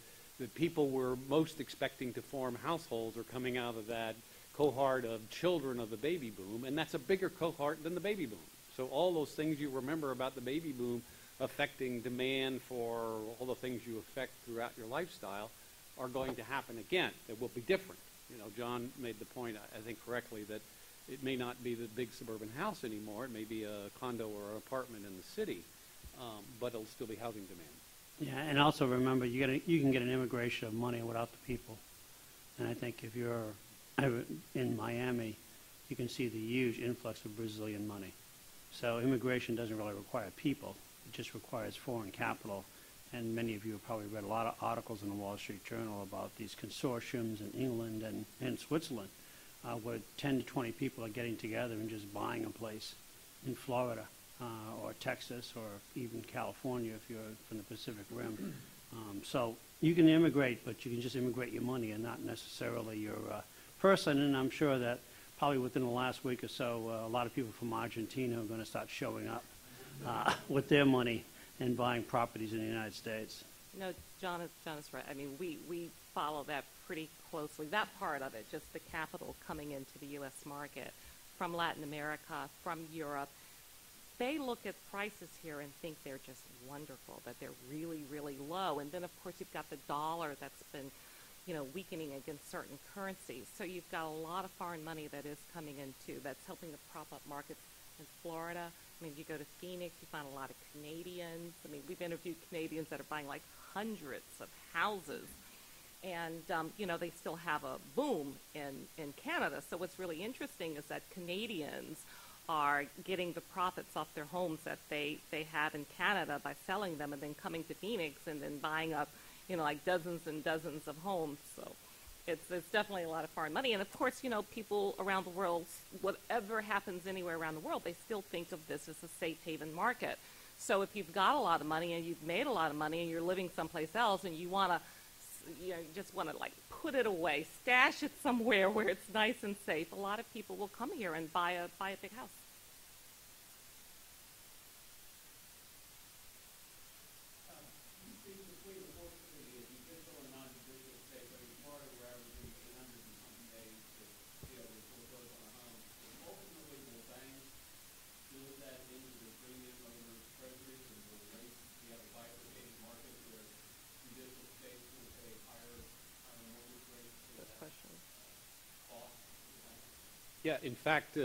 people we're most expecting to form households are coming out of that cohort of children of the baby boom, and that's a bigger cohort than the baby boom. So all those things you remember about the baby boom affecting demand for all the things you affect throughout your lifestyle are going to happen again. It will be different. You know, John made the point, I think correctly, that it may not be the big suburban house anymore. It may be a condo or an apartment in the city, but it'll still be housing demand. Yeah, and also remember, you can get an immigration of money without the people. And I think if you're in Miami, you can see the huge influx of Brazilian money. So immigration doesn't really require people. It just requires foreign capital. And many of you have probably read a lot of articles in the Wall Street Journal about these consortiums in England and Switzerland, where 10 to 20 people are getting together and just buying a place in Florida or Texas or even California if you're from the Pacific Rim. So you can immigrate, but you can just immigrate your money and not necessarily your person. And I'm sure that probably within the last week or so, a lot of people from Argentina are going to start showing up with their money and buying properties in the United States. No, John is right. I mean, we follow that pretty closely. That part of it, just the capital coming into the U.S. market from Latin America, from Europe. They look at prices here and think they're just wonderful, that they're really, really low. And then, of course, you've got the dollar that's been, weakening against certain currencies. So you've got a lot of foreign money that is coming in, too. That's helping to prop up markets in Florida. I mean, you go to Phoenix, you find a lot of Canadians. I mean, we've interviewed Canadians that are buying like hundreds of houses. And, they still have a boom in Canada. So what's really interesting is that Canadians are getting the profits off their homes that they had in Canada by selling them and then coming to Phoenix and then buying up, like dozens and dozens of homes. So it's definitely a lot of foreign money. And, of course, people around the world, whatever happens anywhere around the world, they still think of this as a safe haven market. So if you've got a lot of money and you've made a lot of money and you're living someplace else and you want to, just want to, like, put it away, stash it somewhere where it's nice and safe, a lot of people will come here and buy a big house. Yeah, in fact,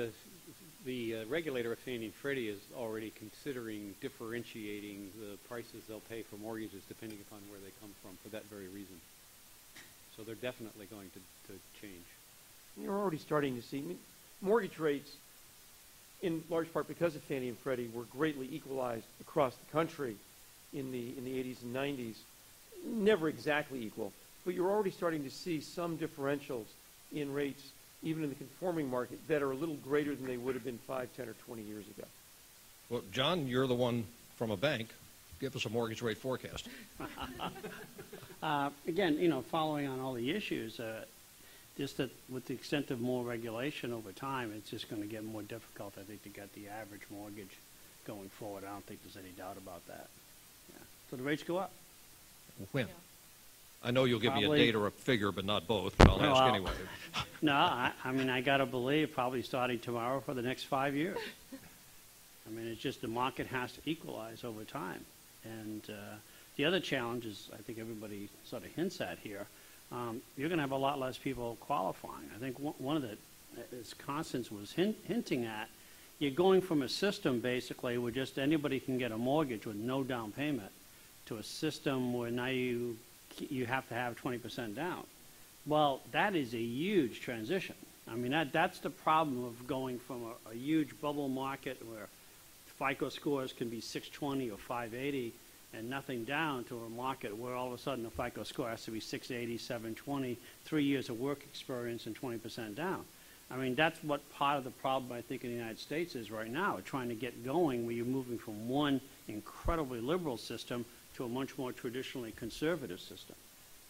the regulator of Fannie and Freddie is already considering differentiating the prices they'll pay for mortgages depending upon where they come from for that very reason. So they're definitely going to change. You're already starting to see mortgage rates, in large part because of Fannie and Freddie, were greatly equalized across the country in the 80s and 90s. Never exactly equal, but you're already starting to see some differentials in rates, even in the conforming market, that are a little greater than they would have been 5, 10, or 20 years ago. Well, John, you're the one from a bank. Give us a mortgage rate forecast. Again, following on all the issues, just that with the extent of more regulation over time, it's just going to get more difficult, I think, to get the average mortgage going forward. I don't think there's any doubt about that. Yeah. So the rates go up. When? Yeah. I know you'll give me a Probably- date or a figure, but not both, but I'll ask Well, anyway. No, I mean, I got to believe probably starting tomorrow for the next 5 years. I mean, it's just the market has to equalize over time. And the other challenge is, I think everybody sort of hints at here, you're going to have a lot less people qualifying. I think one of the, as Constance was hinting at, you're going from a system basically where just anybody can get a mortgage with no down payment to a system where now you have to have 20% down. Well, that is a huge transition. I mean, that's the problem of going from a huge bubble market where FICO scores can be 620 or 580 and nothing down to a market where all of a sudden the FICO score has to be 680, 720, 3 years of work experience and 20% down. I mean, that's what part of the problem I think in the United States is right now, trying to get going where you're moving from one incredibly liberal system to a much more traditionally conservative system.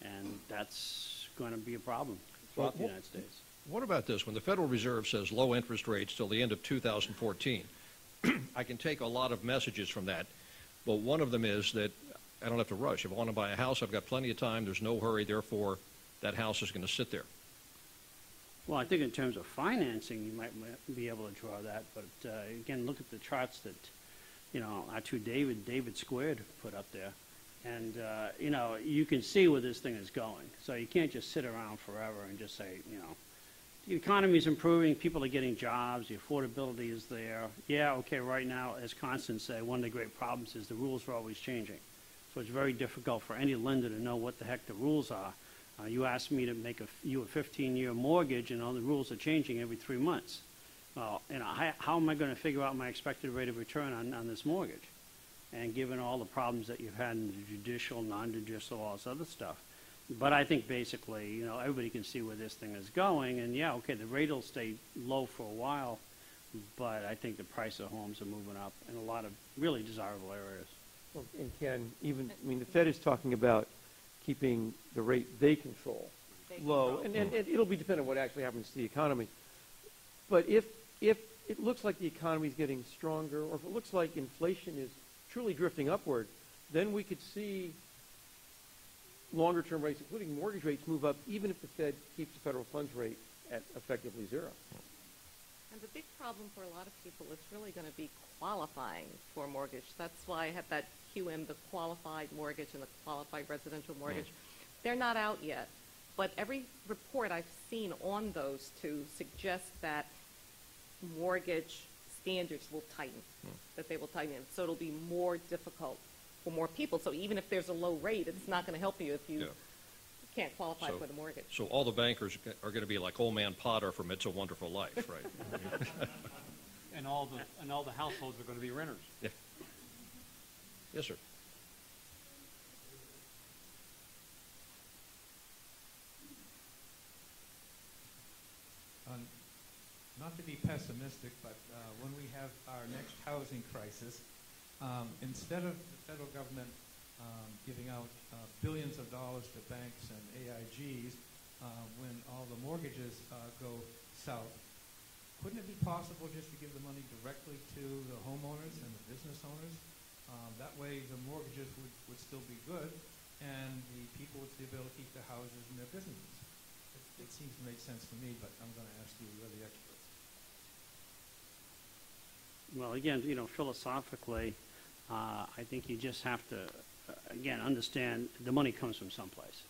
And that's going to be a problem throughout the United States. What about this? When the Federal Reserve says low interest rates till the end of 2014, I can take a lot of messages from that, but one of them is that I don't have to rush. If I want to buy a house, I've got plenty of time. There's no hurry. Therefore, that house is going to sit there. Well, I think in terms of financing, you might be able to draw that. But again, look at the charts that, our two David Squared put up there. And, you can see where this thing is going. So you can't just sit around forever and just say, the economy is improving, people are getting jobs, the affordability is there. Yeah, okay, right now, as Constance said, one of the great problems is the rules are always changing. So it's very difficult for any lender to know what the heck the rules are. You asked me to make you a 15-year mortgage, and all the rules are changing every 3 months. well, you know, how am I going to figure out my expected rate of return on this mortgage? And given all the problems that you've had in the judicial, non-judicial, all this other stuff. But I think basically, you know, everybody can see where this thing is going. And yeah, okay, the rate will stay low for a while, but I think the price of homes are moving up in a lot of really desirable areas. Well, and Ken, even, I mean, the Fed is talking about keeping the rate they control low, and it'll be dependent on what actually happens to the economy. But if it looks like the economy is getting stronger, or if it looks like inflation is truly drifting upward, then we could see longer-term rates, including mortgage rates, move up, even if the Fed keeps the federal funds rate at effectively zero. And the big problem for a lot of people is really going to be qualifying for a mortgage. That's why I have that QM, the qualified mortgage and the qualified residential mortgage. They're not out yet. But every report I've seen on those two suggests that mortgage standards will tighten, that they will tighten. So it'll be more difficult for more people. So even if there's a low rate, it's not going to help you if you can't qualify for the mortgage. So all the bankers are going to be like old man Potter from It's a Wonderful Life, right? And all the households are going to be renters. Yeah. Yes, sir. Not to be pessimistic, but when we have our next housing crisis, instead of the federal government giving out billions of dollars to banks and AIGs when all the mortgages go south, couldn't it be possible just to give the money directly to the homeowners and the business owners? That way the mortgages would still be good, and the people would still be able to keep their houses and their businesses. It seems to make sense to me, but I'm going to ask you, you're the experts. Well, again, you know, philosophically, I think you just have to, again, understand the money comes from someplace.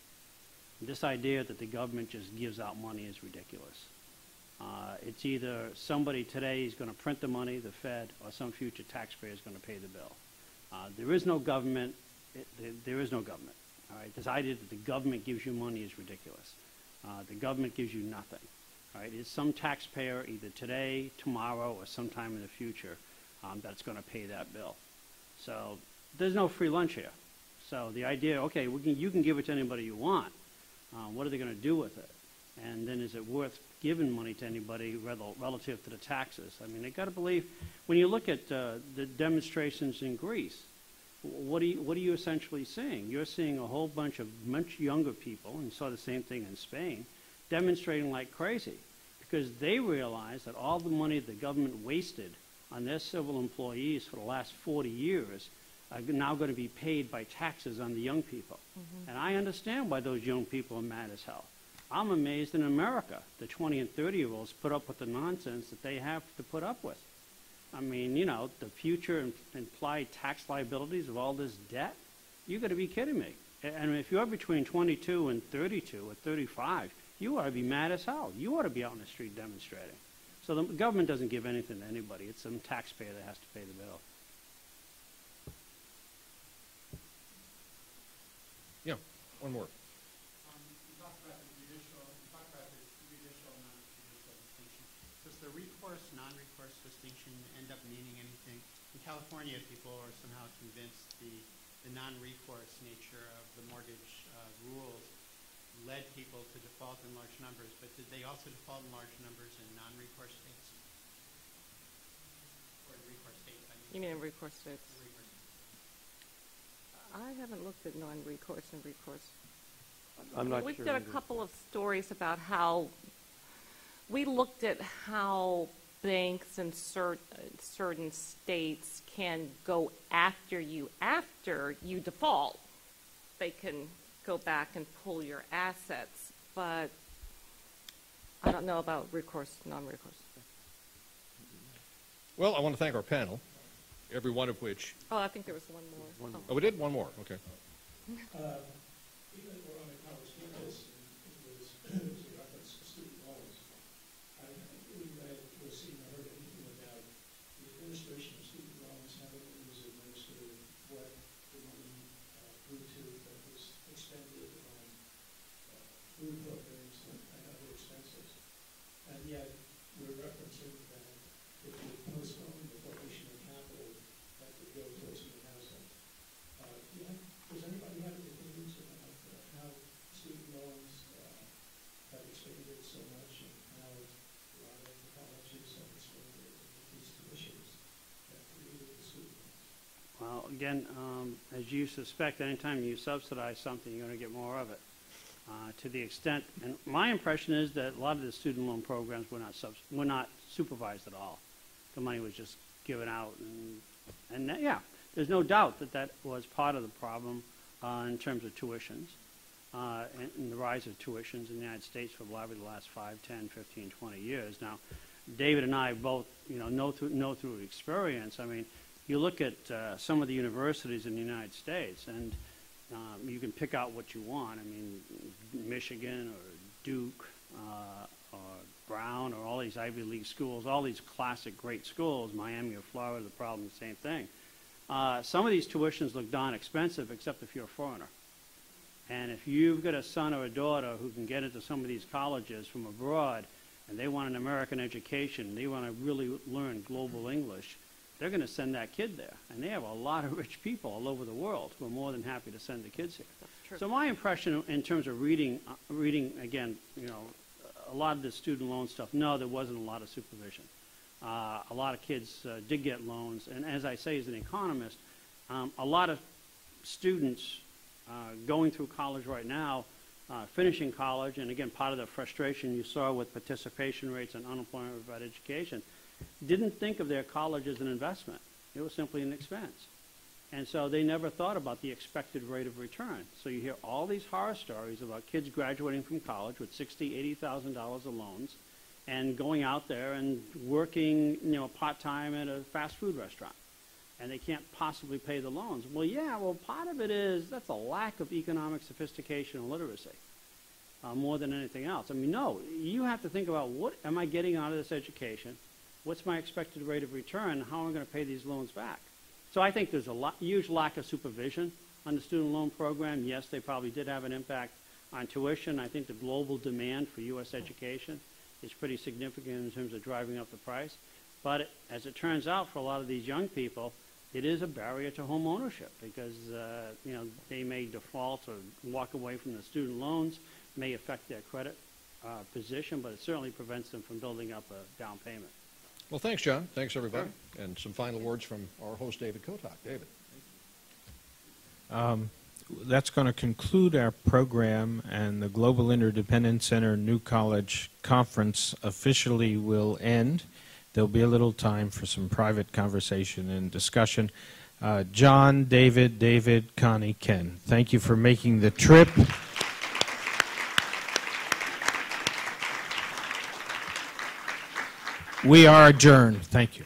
This idea that the government just gives out money is ridiculous. It's either somebody today is going to print the money, the Fed, or some future taxpayer is going to pay the bill. There is no government. There is no government. All right? This idea that the government gives you money is ridiculous. The government gives you nothing. All right? It's some taxpayer either today, tomorrow, or sometime in the future that's going to pay that bill. So there's no free lunch here. So the idea, okay, you can give it to anybody you want. What are they going to do with it? And then is it worth giving money to anybody relative to the taxes? I mean, they got to believe, when you look at the demonstrations in Greece, what are you essentially seeing? You're seeing a whole bunch of much younger people, and you saw the same thing in Spain, demonstrating like crazy because they realize that all the money the government wasted on their civil employees for the last 40 years are now going to be paid by taxes on the young people. And I understand why those young people are mad as hell. I'm amazed in America, the 20 and 30-year-olds put up with the nonsense that they have to put up with. I mean, you know, the future implied tax liabilities of all this debt, you got to be kidding me. And if you're between 22 and 32 or 35, you ought to be mad as hell. You ought to be out in the street demonstrating. So the government doesn't give anything to anybody. It's some taxpayer that has to pay the bill. Yeah, one more. You talked about the judicial, non-judicial distinction. Does the recourse, non-recourse distinction end up meaning anything? In California, people are somehow convinced the non-recourse nature of the mortgage rules led people to default in large numbers, but did they also default in large numbers in non-recourse states? Or recourse states, I mean. You mean in recourse states? I haven't looked at non-recourse and recourse. I'm not We've sure. got a couple of stories about how we looked at how banks in certain states can go after you default. They can go back and pull your assets, but I don't know about recourse, non-recourse. Well, I want to thank our panel, every one of which. Oh, I think there was one more. Oh, we did one more. Okay. Even when I was doing this, it was a reference to student loans. I haven't really read or seen or heard anything about the administration of student loans, how it was administered, what the money grew to that was expended on food programs and other expenses. And yet, we're referencing that again, as you suspect, anytime you subsidize something, you're going to get more of it. To the extent, and my impression is that a lot of the student loan programs were not supervised at all. The money was just given out, and that, yeah, there's no doubt that that was part of the problem in terms of tuitions, and the rise of tuitions in the United States for probably the last 5, 10, 15, 20 years. Now, David and I both, know through experience. I mean, you look at some of the universities in the United States, and you can pick out what you want. I mean, Michigan or Duke or Brown or all these Ivy League schools, all these classic great schools, Miami or Florida, the problem, the same thing. Some of these tuitions look darn expensive, except if you're a foreigner. And if you've got a son or a daughter who can get into some of these colleges from abroad, and they want an American education, they want to really learn global English, they're going to send that kid there. And they have a lot of rich people all over the world who are more than happy to send the kids here. That's true. So my impression in terms of reading again, a lot of the student loan stuff, no, there wasn't a lot of supervision. A lot of kids did get loans. And as I say as an economist, a lot of students going through college right now, finishing college, and again, part of the frustration you saw with participation rates and unemployment about education, didn't think of their college as an investment. It was simply an expense. And so they never thought about the expected rate of return. So you hear all these horror stories about kids graduating from college with $60,000, $80,000 of loans and going out there and working, part-time at a fast food restaurant. And they can't possibly pay the loans. Well, yeah, part of it is that's a lack of economic sophistication and literacy more than anything else. I mean, no, you have to think about what am I getting out of this education? What's my expected rate of return? How am I going to pay these loans back? So I think there's a huge lack of supervision on the student loan program. Yes, they probably did have an impact on tuition. I think the global demand for U.S. education is pretty significant in terms of driving up the price. But as it turns out, for a lot of these young people, it is a barrier to home ownership because they may default or walk away from the student loans, may affect their credit position, but it certainly prevents them from building up a down payment. Well, thanks, John. Thanks, everybody. Sure. And some final words from our host, David Kotok. David. That's going to conclude our program, and the Global Interdependence Center New College Conference officially will end. There'll be a little time for some private conversation and discussion. John, David, Connie, Ken, thank you for making the trip. We are adjourned. Thank you.